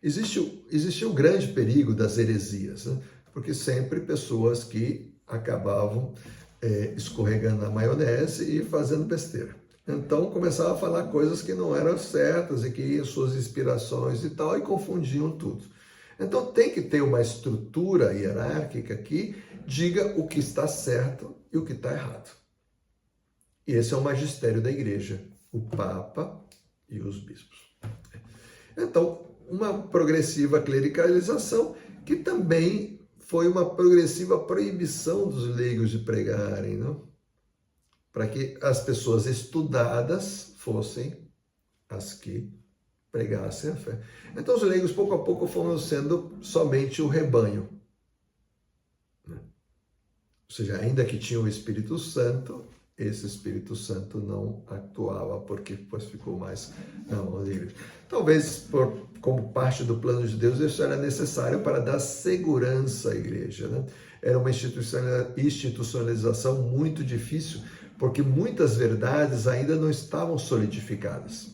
Existia um grande perigo das heresias, porque sempre pessoas que acabavam escorregando na maionese e fazendo besteira. Então começavam a falar coisas que não eram certas e que iam suas inspirações e tal, e confundiam tudo. Então tem que ter uma estrutura hierárquica que diga o que está certo e o que está errado. E esse é o magistério da igreja, o Papa e os bispos. Então, uma progressiva clericalização que também foi uma progressiva proibição dos leigos de pregarem, não? Para que as pessoas estudadas fossem as que pregassem a fé. Então os leigos pouco a pouco foram sendo somente o rebanho. Ou seja, ainda que tinha o Espírito Santo, esse Espírito Santo não atuava, porque depois ficou mais na mão da igreja. Talvez como parte do plano de Deus, isso era necessário para dar segurança à igreja, né? Era uma institucionalização muito difícil, porque muitas verdades ainda não estavam solidificadas.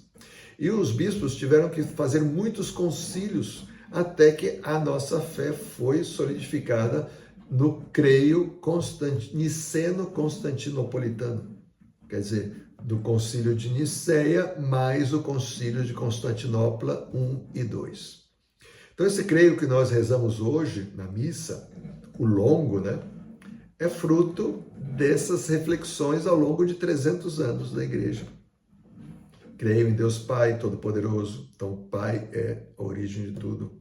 E os bispos tiveram que fazer muitos concílios até que a nossa fé foi solidificada no creio niceno-constantinopolitano. Quer dizer, do concílio de Niceia mais o concílio de Constantinopla 1 e 2. Então esse creio que nós rezamos hoje na missa, o longo, né, é fruto dessas reflexões ao longo de 300 anos da igreja. Creio em Deus Pai Todo-Poderoso. Então, Pai é a origem de tudo.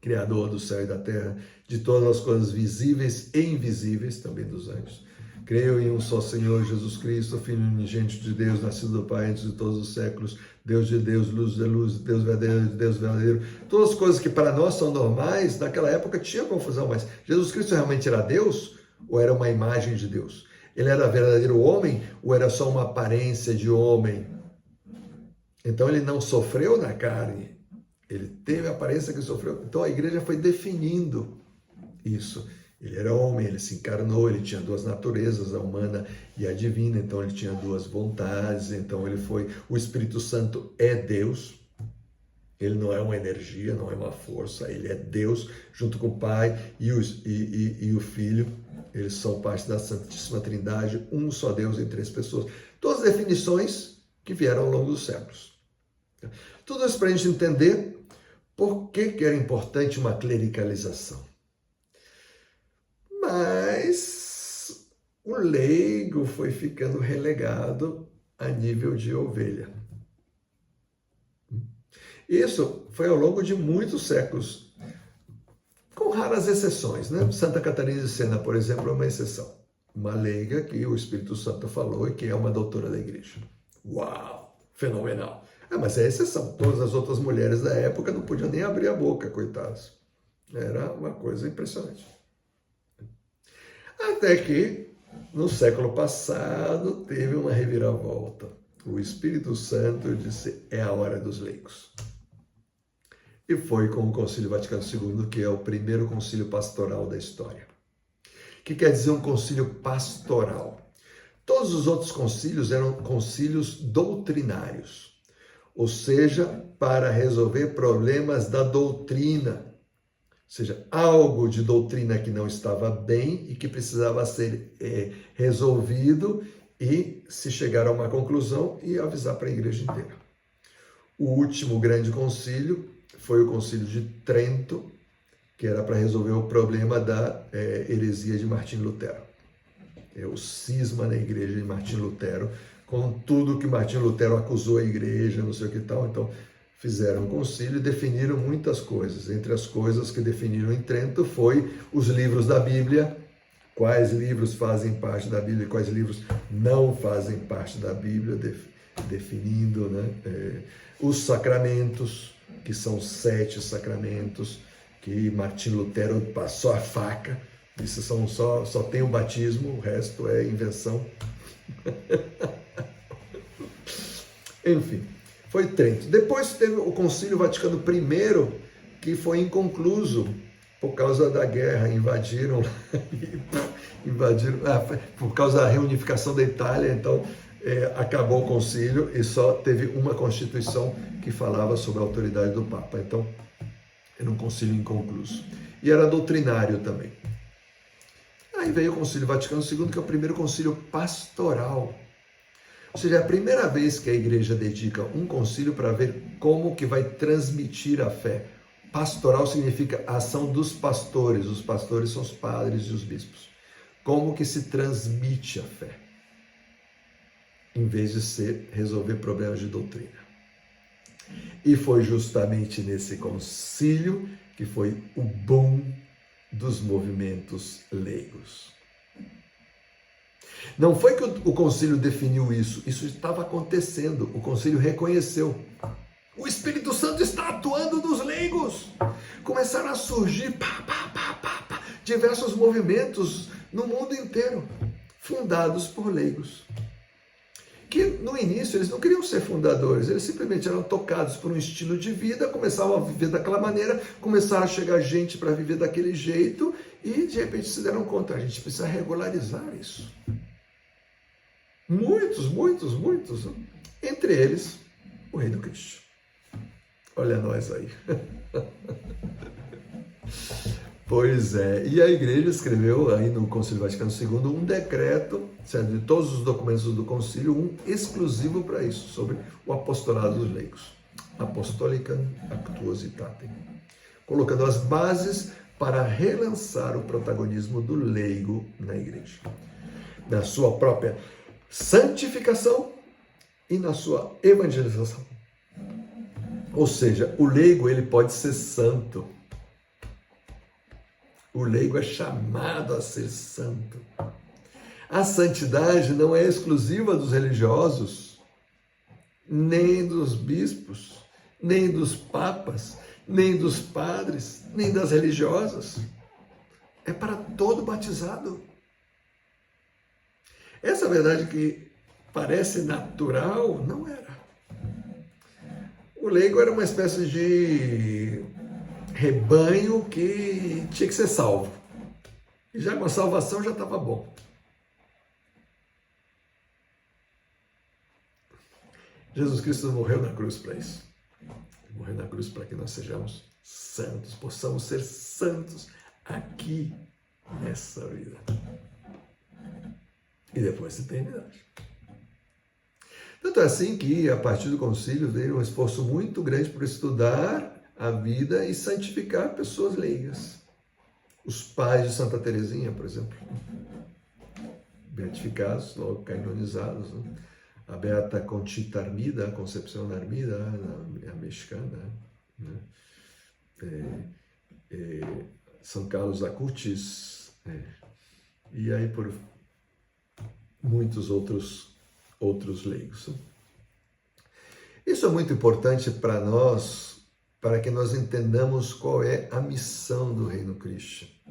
Criador do céu e da terra, de todas as coisas visíveis e invisíveis, também dos anjos. Creio em um só Senhor, Jesus Cristo, Filho unigênito de Deus, nascido do Pai antes de todos os séculos, Deus de Deus, luz de luz, Deus verdadeiro de Deus verdadeiro. Todas as coisas que para nós são normais, naquela época tinha confusão, mas Jesus Cristo realmente era Deus ou era uma imagem de Deus? Ele era verdadeiro homem ou era só uma aparência de homem? Então ele não sofreu na carne, ele teve a aparência que sofreu. Então a igreja foi definindo isso. Ele era homem, ele se encarnou, ele tinha duas naturezas, a humana e a divina, então ele tinha duas vontades, então ele foi, o Espírito Santo é Deus, ele não é uma energia, não é uma força, ele é Deus, junto com o Pai e o Filho, eles são parte da Santíssima Trindade, um só Deus em três pessoas. Todas as definições que vieram ao longo dos séculos. Tudo isso para a gente entender por que era importante uma clericalização. Mas o leigo foi ficando relegado a nível de ovelha. Isso foi ao longo de muitos séculos, com raras exceções, né? Santa Catarina de Sena, por exemplo, é uma exceção. Uma leiga que o Espírito Santo falou e que é uma doutora da igreja. Uau! Fenomenal! Mas é exceção. Todas as outras mulheres da época não podiam nem abrir a boca, coitadas. Era uma coisa impressionante. Até que, no século passado, teve uma reviravolta. O Espírito Santo disse, é a hora dos leigos. E foi com o Concílio Vaticano II, que é o primeiro concílio pastoral da história. O que quer dizer um concílio pastoral? Todos os outros concílios eram concílios doutrinários, ou seja, para resolver problemas da doutrina. Ou seja, algo de doutrina que não estava bem e que precisava ser resolvido e se chegar a uma conclusão e avisar para a igreja inteira. O último grande concílio foi o Concílio de Trento, que era para resolver o problema da heresia de Martinho Lutero. O cisma na igreja de Martinho Lutero, com tudo que Martinho Lutero acusou a igreja, não sei o que tal, então fizeram um concílio e definiram muitas coisas. Entre as coisas que definiram em Trento foi os livros da Bíblia, quais livros fazem parte da Bíblia e quais livros não fazem parte da Bíblia, definindo, né? Os sacramentos, que são 7 sacramentos, que Martinho Lutero passou a faca, disse só tem o batismo, o resto é invenção. Enfim. Foi Trento. Depois teve o Concílio Vaticano I, que foi inconcluso por causa da guerra. Invadiram por causa da reunificação da Itália. Então, acabou o concílio e só teve uma constituição que falava sobre a autoridade do Papa. Então, era um concílio inconcluso. E era doutrinário também. Aí veio o Concílio Vaticano II, que é o primeiro concílio pastoral. Ou seja, é a primeira vez que a igreja dedica um concílio para ver como que vai transmitir a fé. Pastoral significa a ação dos pastores. Os pastores são os padres e os bispos. Como que se transmite a fé? Em vez de resolver problemas de doutrina. E foi justamente nesse concílio que foi o boom dos movimentos leigos. Não foi que o concílio definiu isso estava acontecendo, o concílio reconheceu. O Espírito Santo está atuando nos leigos. Começaram a surgir diversos movimentos no mundo inteiro, fundados por leigos. Que no início eles não queriam ser fundadores, eles simplesmente eram tocados por um estilo de vida, começavam a viver daquela maneira, começaram a chegar gente para viver daquele jeito e de repente se deram conta, a gente precisa regularizar isso. Muitos. Entre eles, o Rei do Cristo. Olha nós aí. Pois é. E a igreja escreveu aí no Concílio Vaticano II um decreto, certo, de todos os documentos do concílio, um exclusivo para isso, sobre o apostolado dos leigos. Apostolicam Actuositatem. Colocando as bases para relançar o protagonismo do leigo na igreja. Na sua própria santificação e na sua evangelização. Ou seja, o leigo ele pode ser santo. O leigo é chamado a ser santo. A santidade não é exclusiva dos religiosos, nem dos bispos, nem dos papas, nem dos padres, nem das religiosas. É para todo batizado. Essa verdade que parece natural, não era. O leigo era uma espécie de rebanho que tinha que ser salvo. E já com a salvação já estava bom. Jesus Cristo morreu na cruz para isso. Morreu na cruz para que nós sejamos santos, possamos ser santos aqui nessa vida. E depois da eternidade. Tanto é assim que, a partir do concílio, veio um esforço muito grande por estudar a vida e santificar pessoas leigas. Os pais de Santa Teresinha, por exemplo, beatificados, logo canonizados, né? A Beata Conchita Armida, a Concepción Armida, a mexicana, né? São Carlos Acutis, e aí por muitos outros leigos. Isso é muito importante para nós, para que nós entendamos qual é a missão do Reino Christi.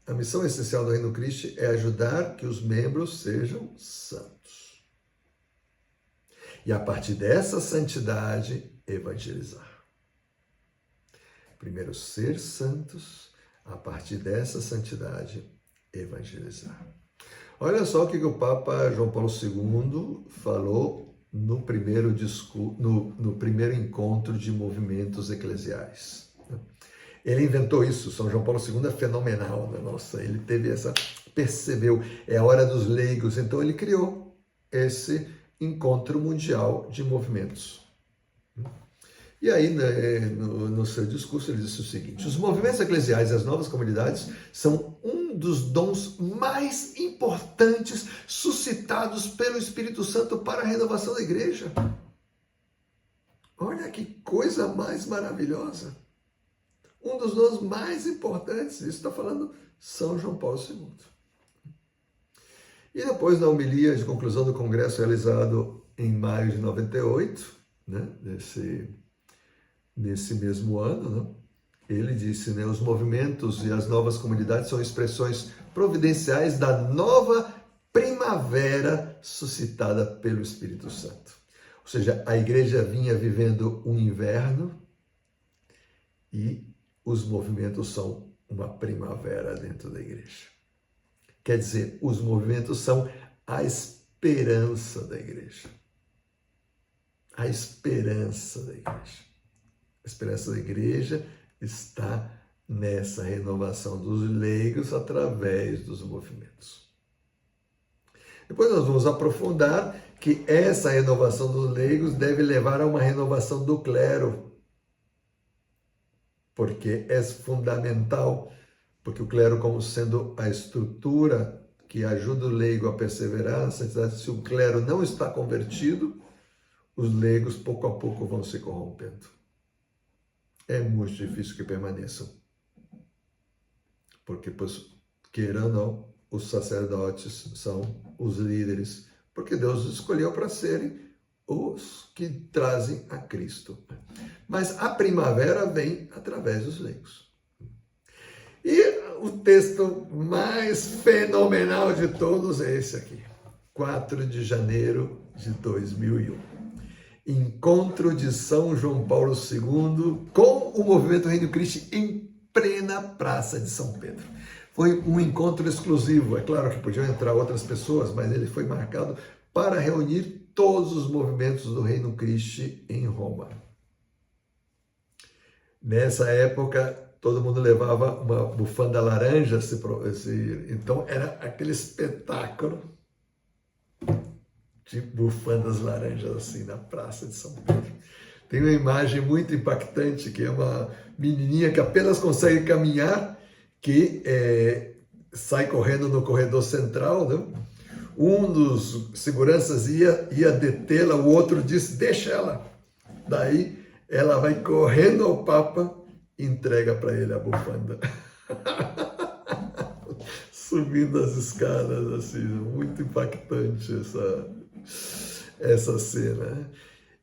A missão essencial do Reino Christi é ajudar que os membros sejam santos. E a partir dessa santidade, evangelizar. Primeiro, ser santos, a partir dessa santidade, evangelizar. Olha só o que o Papa João Paulo II falou no primeiro encontro de movimentos eclesiais. Ele inventou isso. São João Paulo II é fenomenal, né? Nossa, ele teve percebeu, é a hora dos leigos, então ele criou esse encontro mundial de movimentos. E aí, no seu discurso, ele disse o seguinte: os movimentos eclesiais e as novas comunidades são um dos dons mais importantes suscitados pelo Espírito Santo para a renovação da igreja. Olha que coisa mais maravilhosa. Um dos dons mais importantes, isso está falando São João Paulo II. E depois, na homilia de conclusão do congresso realizado em maio de 98, né, nesse mesmo ano, né, ele disse, né, os movimentos e as novas comunidades são expressões providenciais da nova primavera suscitada pelo Espírito Santo. Ou seja, a igreja vinha vivendo um inverno e os movimentos são uma primavera dentro da igreja. Quer dizer, os movimentos são a esperança da igreja. A esperança da igreja. A esperança da igreja está nessa renovação dos leigos através dos movimentos. Depois nós vamos aprofundar que essa renovação dos leigos deve levar a uma renovação do clero, porque é fundamental, porque o clero, como sendo a estrutura que ajuda o leigo a perseverar na santidade, se o clero não está convertido, os leigos pouco a pouco vão se corrompendo. É muito difícil que permaneçam. Porque, pois, queira ou não, os sacerdotes são os líderes, porque Deus os escolheu para serem os que trazem a Cristo. Mas a primavera vem através dos leigos. E o texto mais fenomenal de todos é esse aqui, 4 de janeiro de 2001. Encontro de São João Paulo II com o movimento Reino Christi em plena Praça de São Pedro. Foi um encontro exclusivo, é claro que podiam entrar outras pessoas, mas ele foi marcado para reunir todos os movimentos do Reino Christi em Roma. Nessa época, todo mundo levava uma bufanda laranja, então era aquele espetáculo de bufandas laranjas assim na Praça de São Pedro. Tem uma imagem muito impactante, que é uma menininha que apenas consegue caminhar, que sai correndo no corredor central, né? Um dos seguranças ia detê-la, o outro disse, deixa ela. Daí ela vai correndo ao Papa e entrega para ele a bufanda. Subindo as escadas, assim, muito impactante essa cena.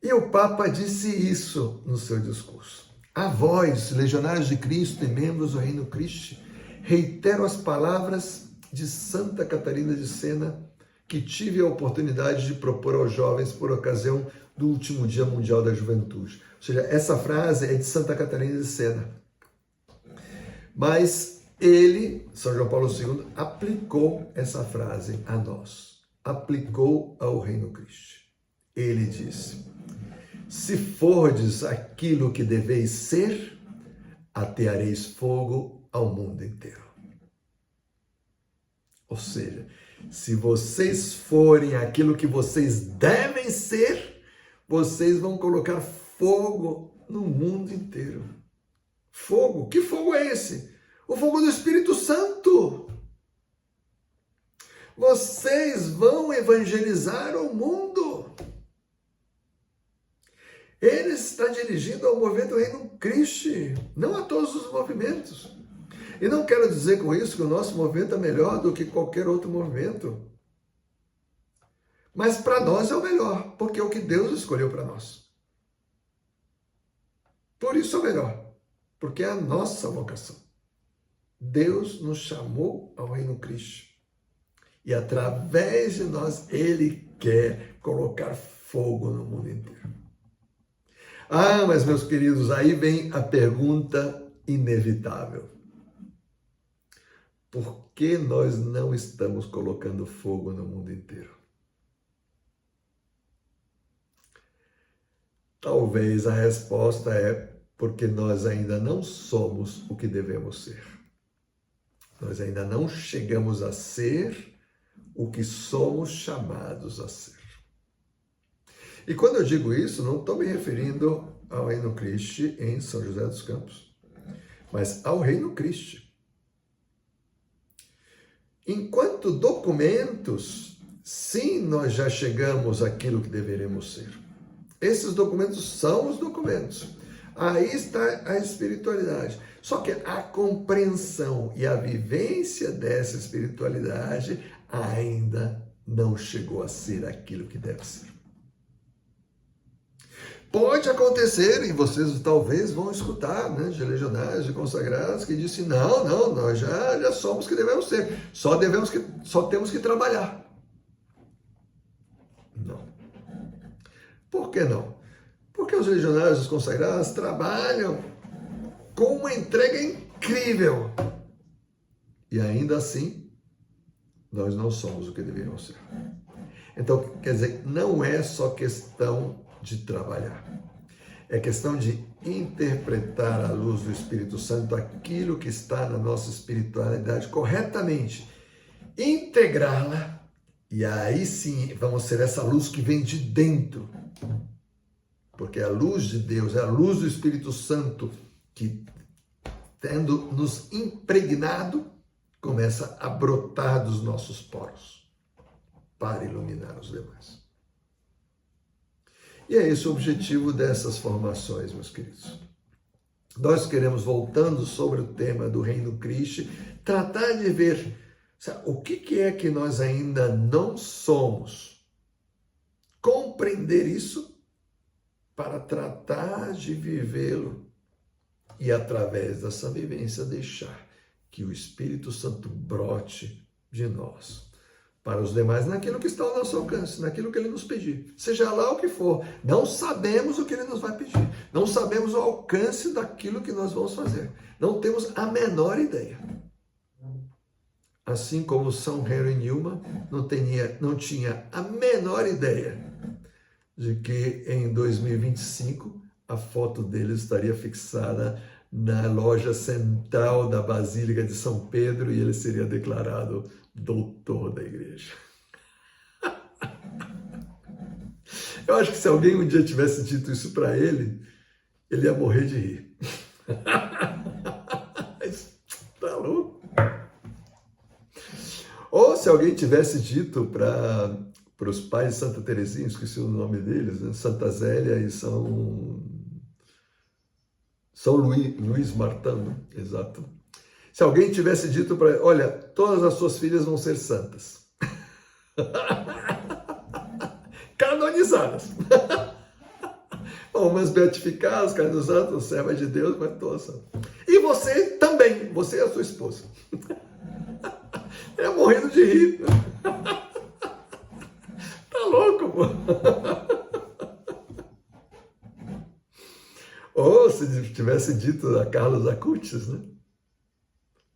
E o Papa disse isso no seu discurso. A vós, legionários de Cristo e membros do Reino Christi, reitero as palavras de Santa Catarina de Sena, que tive a oportunidade de propor aos jovens por ocasião do último Dia Mundial da Juventude. Ou seja, essa frase é de Santa Catarina de Sena. Mas ele, São João Paulo II, aplicou essa frase a nós. Aplicou ao Reino Christi. Ele disse: se fordes aquilo que deveis ser, ateareis fogo ao mundo inteiro. Ou seja, se vocês forem aquilo que vocês devem ser, vocês vão colocar fogo no mundo inteiro. Fogo? Que fogo é esse? O fogo do Espírito Santo. Vocês vão evangelizar o mundo. Ele está dirigindo ao movimento do Reino Christi, não a todos os movimentos. E não quero dizer com isso que o nosso movimento é melhor do que qualquer outro movimento. Mas para nós é o melhor, porque é o que Deus escolheu para nós. Por isso é o melhor, porque é a nossa vocação. Deus nos chamou ao Reino Christi. E através de nós, Ele quer colocar fogo no mundo inteiro. Ah, mas meus queridos, aí vem a pergunta inevitável. Por que nós não estamos colocando fogo no mundo inteiro? Talvez a resposta é porque nós ainda não somos o que devemos ser. Nós ainda não chegamos a ser o que somos chamados a ser. E quando eu digo isso, não estou me referindo ao Reino Christi em São José dos Campos, mas ao Reino Christi. Enquanto documentos, sim, nós já chegamos àquilo que deveremos ser. Esses documentos são os documentos. Aí está a espiritualidade. Só que a compreensão e a vivência dessa espiritualidade ainda não chegou a ser aquilo que deve ser. Pode acontecer, e vocês talvez vão escutar, né, de legionários, de consagrados, que dizem, não, nós já somos o que devemos ser, só temos que trabalhar. Não. Por que não? Porque os legionários, os consagrados, trabalham com uma entrega incrível. E ainda assim, nós não somos o que deveríamos ser. Então, quer dizer, não é só questão de trabalhar. É questão de interpretar à luz do Espírito Santo aquilo que está na nossa espiritualidade corretamente, integrá-la, e aí sim vamos ser essa luz que vem de dentro. Porque a luz de Deus, é a luz do Espírito Santo que, tendo nos impregnado, começa a brotar dos nossos poros para iluminar os demais. E é esse o objetivo dessas formações, meus queridos. Nós queremos, voltando sobre o tema do Reino Christi, tratar de ver, sabe, o que é que nós ainda não somos. Compreender isso para tratar de vivê-lo e, através dessa vivência, deixar que o Espírito Santo brote de nós para os demais, naquilo que está ao nosso alcance, naquilo que Ele nos pedir. Seja lá o que for, não sabemos o que Ele nos vai pedir, não sabemos o alcance daquilo que nós vamos fazer, não temos a menor ideia. Assim como São Henry Newman não tinha a menor ideia de que em 2025 a foto dele estaria fixada na loja central da Basílica de São Pedro e ele seria declarado doutor da igreja. Eu acho que se alguém um dia tivesse dito isso para ele, ele ia morrer de rir. Tá louco? Ou se alguém tivesse dito para os pais de Santa Teresinha, esqueci o nome deles, né? Santa Zélia e São Luís Martano, exato. Se alguém tivesse dito para ele, olha, todas as suas filhas vão ser santas. Canonizadas. Umas beatificadas, canonizadas, servas de Deus, mas todas são. E você também, você e a sua esposa. É morrendo de rir. Tá louco, pô. Ou se tivesse dito a Carlos Acutis, né?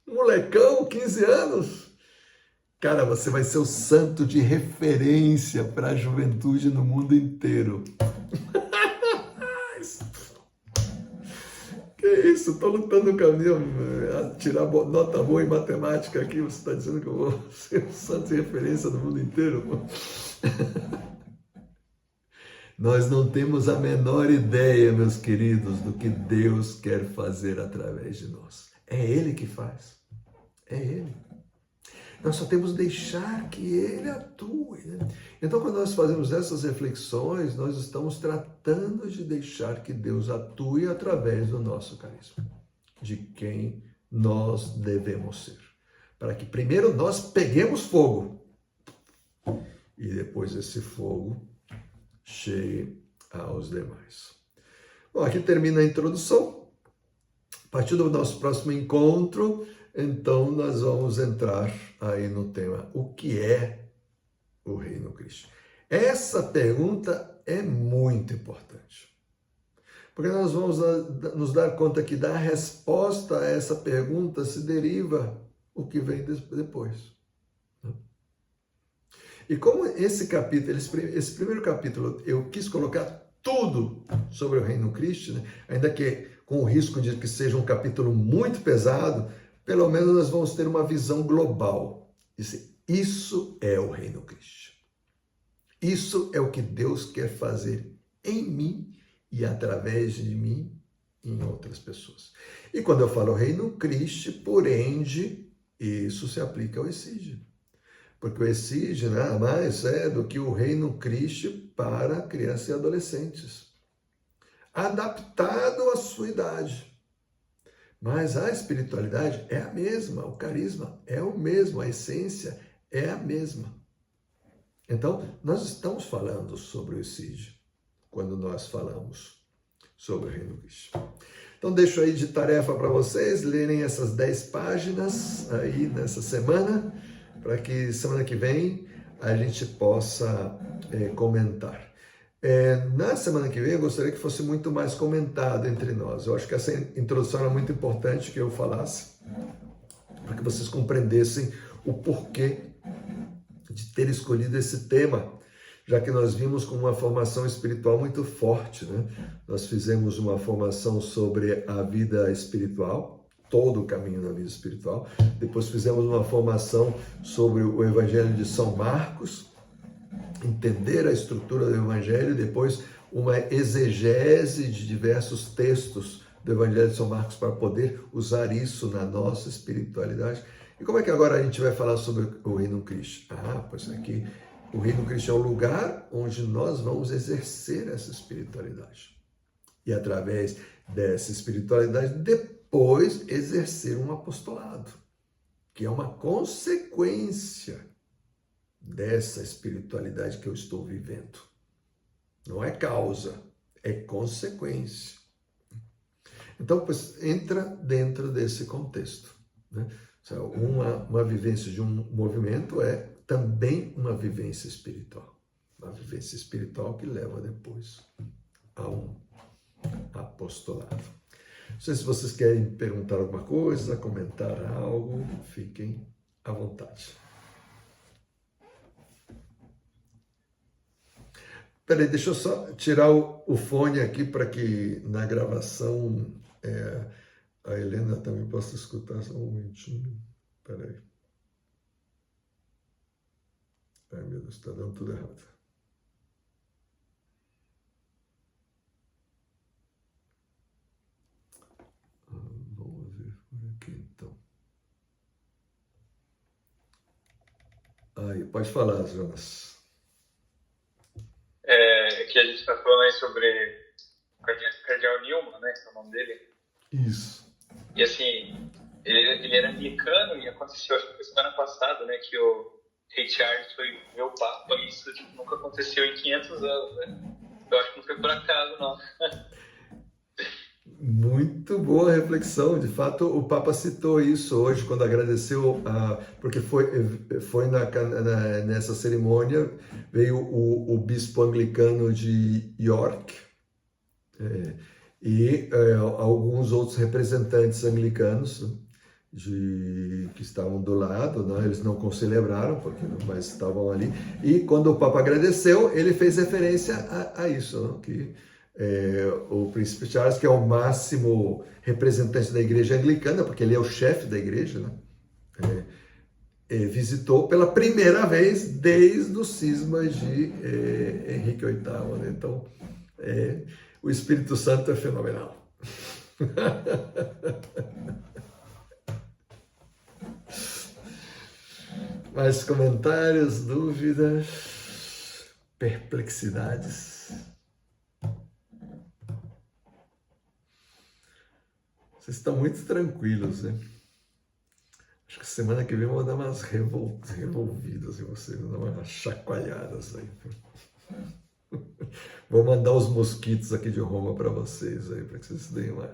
Molecão, 15 anos. Cara, você vai ser o santo de referência para a juventude no mundo inteiro. Que isso? Estou lutando no caminho a tirar nota boa em matemática aqui. Você está dizendo que eu vou ser o santo de referência no mundo inteiro? Nós não temos a menor ideia, meus queridos, do que Deus quer fazer através de nós. É Ele que faz. É Ele. Nós só temos que deixar que Ele atue. Né? Então, quando nós fazemos essas reflexões, nós estamos tratando de deixar que Deus atue através do nosso carisma, de quem nós devemos ser. Para que primeiro nós peguemos fogo e depois esse fogo chegue aos demais. Bom, aqui termina a introdução. A partir do nosso próximo encontro, então nós vamos entrar aí no tema, o que é o Reino Cristo? Essa pergunta é muito importante, porque nós vamos nos dar conta que da resposta a essa pergunta se deriva o que vem depois. E como esse capítulo, esse primeiro capítulo, eu quis colocar tudo sobre o Reino Cristo, né? Ainda que com o risco de que seja um capítulo muito pesado, pelo menos nós vamos ter uma visão global. Isso é o Reino Cristo. Isso é o que Deus quer fazer em mim e através de mim em outras pessoas. E quando eu falo Reino Cristo, por ende, isso se aplica ao Essígio. Porque o Essígio nada mais é do que o Reino Cristo para crianças e adolescentes, adaptado à sua idade. Mas a espiritualidade é a mesma, o carisma é o mesmo, a essência é a mesma. Então, nós estamos falando sobre o Essígio quando nós falamos sobre o Reino Cristo. Então, deixo aí de tarefa para vocês lerem essas 10 páginas aí nessa semana, para que semana que vem a gente possa comentar. Na semana que vem eu gostaria que fosse muito mais comentado entre nós. Eu acho que essa introdução era muito importante que eu falasse, para que vocês compreendessem o porquê de ter escolhido esse tema, já que nós vimos com uma formação espiritual muito forte, né? Nós fizemos uma formação sobre a vida espiritual, todo o caminho da vida espiritual. Depois fizemos uma formação sobre o Evangelho de São Marcos, entender a estrutura do Evangelho, depois uma exegese de diversos textos do Evangelho de São Marcos para poder usar isso na nossa espiritualidade. E como é que agora a gente vai falar sobre o Reino Cristo? Pois aqui, o Reino Cristo é o lugar onde nós vamos exercer essa espiritualidade. E através dessa espiritualidade, depois exercer um apostolado, que é uma consequência dessa espiritualidade que eu estou vivendo. Não é causa, é consequência. Então, pois, entra dentro desse contexto, né? Uma vivência de um movimento é também uma vivência espiritual. Uma vivência espiritual que leva depois a um apostolado. Não sei se vocês querem perguntar alguma coisa, comentar algo, fiquem à vontade. Peraí, deixa eu só tirar o fone aqui para que na gravação a Helena também possa escutar. Só um momentinho. Peraí. Ai, meu Deus, está dando tudo errado. Vamos ver por aqui, então. Aí, pode falar, Jonas. Que a gente está falando aí sobre o Cardeal Newman, né, que é o nome dele. Isso. E assim, ele era anglicano e aconteceu, acho que foi semana passada, né, que o Rei Charles foi ver o Papa e isso tipo, nunca aconteceu em 500 anos, né? Eu acho que não foi por acaso, não. Muito boa reflexão. De fato, o Papa citou isso hoje, quando agradeceu, porque foi nessa cerimônia, veio o bispo anglicano de York e alguns outros representantes anglicanos que estavam do lado, né? Eles não concelebraram, mas estavam ali. E quando o Papa agradeceu, ele fez referência a isso, né? Que o príncipe Charles, que é o máximo representante da igreja anglicana, porque ele é o chefe da igreja, né? Visitou pela primeira vez desde o cisma de Henrique VIII, né? Então, o Espírito Santo é fenomenal. Mais comentários, dúvidas, perplexidades? Vocês estão muito tranquilos, né? Acho que semana que vem eu vou dar umas revolvidas em vocês, vou dar umas chacoalhadas aí. Vou mandar os mosquitos aqui de Roma para vocês aí, para que vocês deem uma...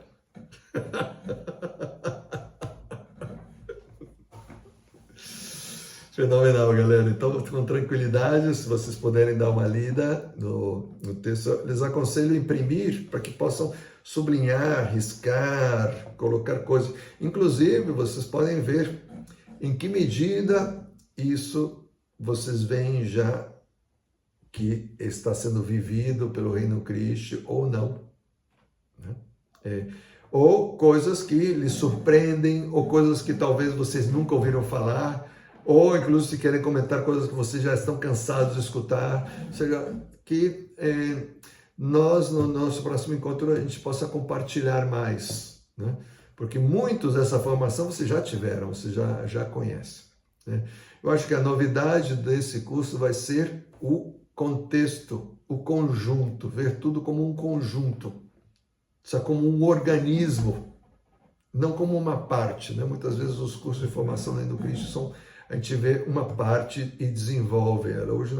Fenomenal, galera. Então, com tranquilidade, se vocês puderem dar uma lida no texto, eu les aconselho imprimir para que possam sublinhar, riscar, colocar coisas. Inclusive, vocês podem ver em que medida isso vocês veem já que está sendo vivido pelo Reino Cristo ou não. Né? Ou coisas que lhes surpreendem, ou coisas que talvez vocês nunca ouviram falar, ou inclusive se querem comentar coisas que vocês já estão cansados de escutar, ou seja, que nós no nosso próximo encontro a gente possa compartilhar mais, né? Porque muitos dessa formação vocês já tiveram, vocês já conhecem, né? Eu acho que a novidade desse curso vai ser o contexto, o conjunto, ver tudo como um conjunto, só como um organismo, não como uma parte, né? Muitas vezes os cursos de formação dentro do Cristo são, a gente vê uma parte e desenvolve ela. Hoje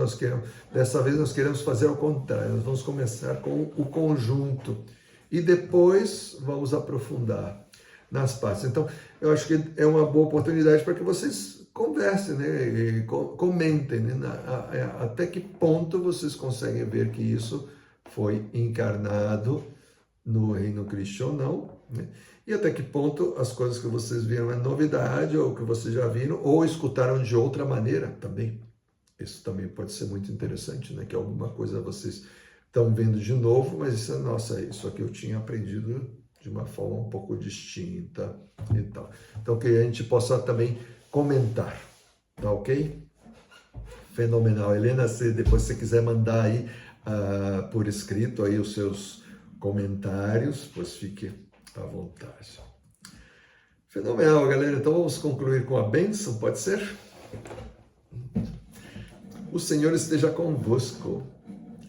dessa vez nós queremos fazer ao contrário, nós vamos começar com o conjunto e depois vamos aprofundar nas partes. Então, eu acho que é uma boa oportunidade para que vocês conversem, né? E comentem, né? Até que ponto vocês conseguem ver que isso foi encarnado no Reino Cristo ou não, né? E até que ponto as coisas que vocês viram é novidade, ou que vocês já viram, ou escutaram de outra maneira também. Isso também pode ser muito interessante, né? Que alguma coisa vocês estão vendo de novo, mas isso nossa, isso aqui eu tinha aprendido de uma forma um pouco distinta e tal. Então, que a gente possa também comentar, tá ok? Fenomenal. Helena, se depois você quiser mandar aí por escrito aí os seus comentários, pois fique à vontade. Fenomenal, galera. Então vamos concluir com a bênção, pode ser? O Senhor esteja convosco,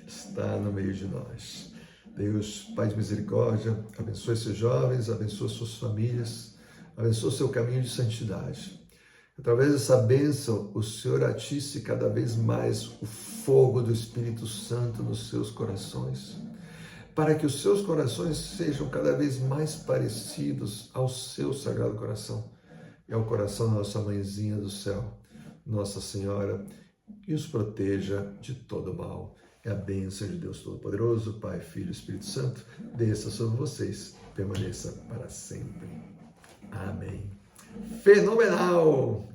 está no meio de nós. Deus, Pai de misericórdia, abençoe esses jovens, abençoe suas famílias, abençoe seu caminho de santidade. Através dessa bênção, o Senhor atisse cada vez mais o fogo do Espírito Santo nos seus corações, para que os seus corações sejam cada vez mais parecidos ao seu Sagrado Coração e ao coração da nossa Mãezinha do Céu, Nossa Senhora, e os proteja de todo mal. É a bênção de Deus Todo-Poderoso, Pai, Filho e Espírito Santo, desça sobre vocês, permaneça para sempre. Amém. Fenomenal!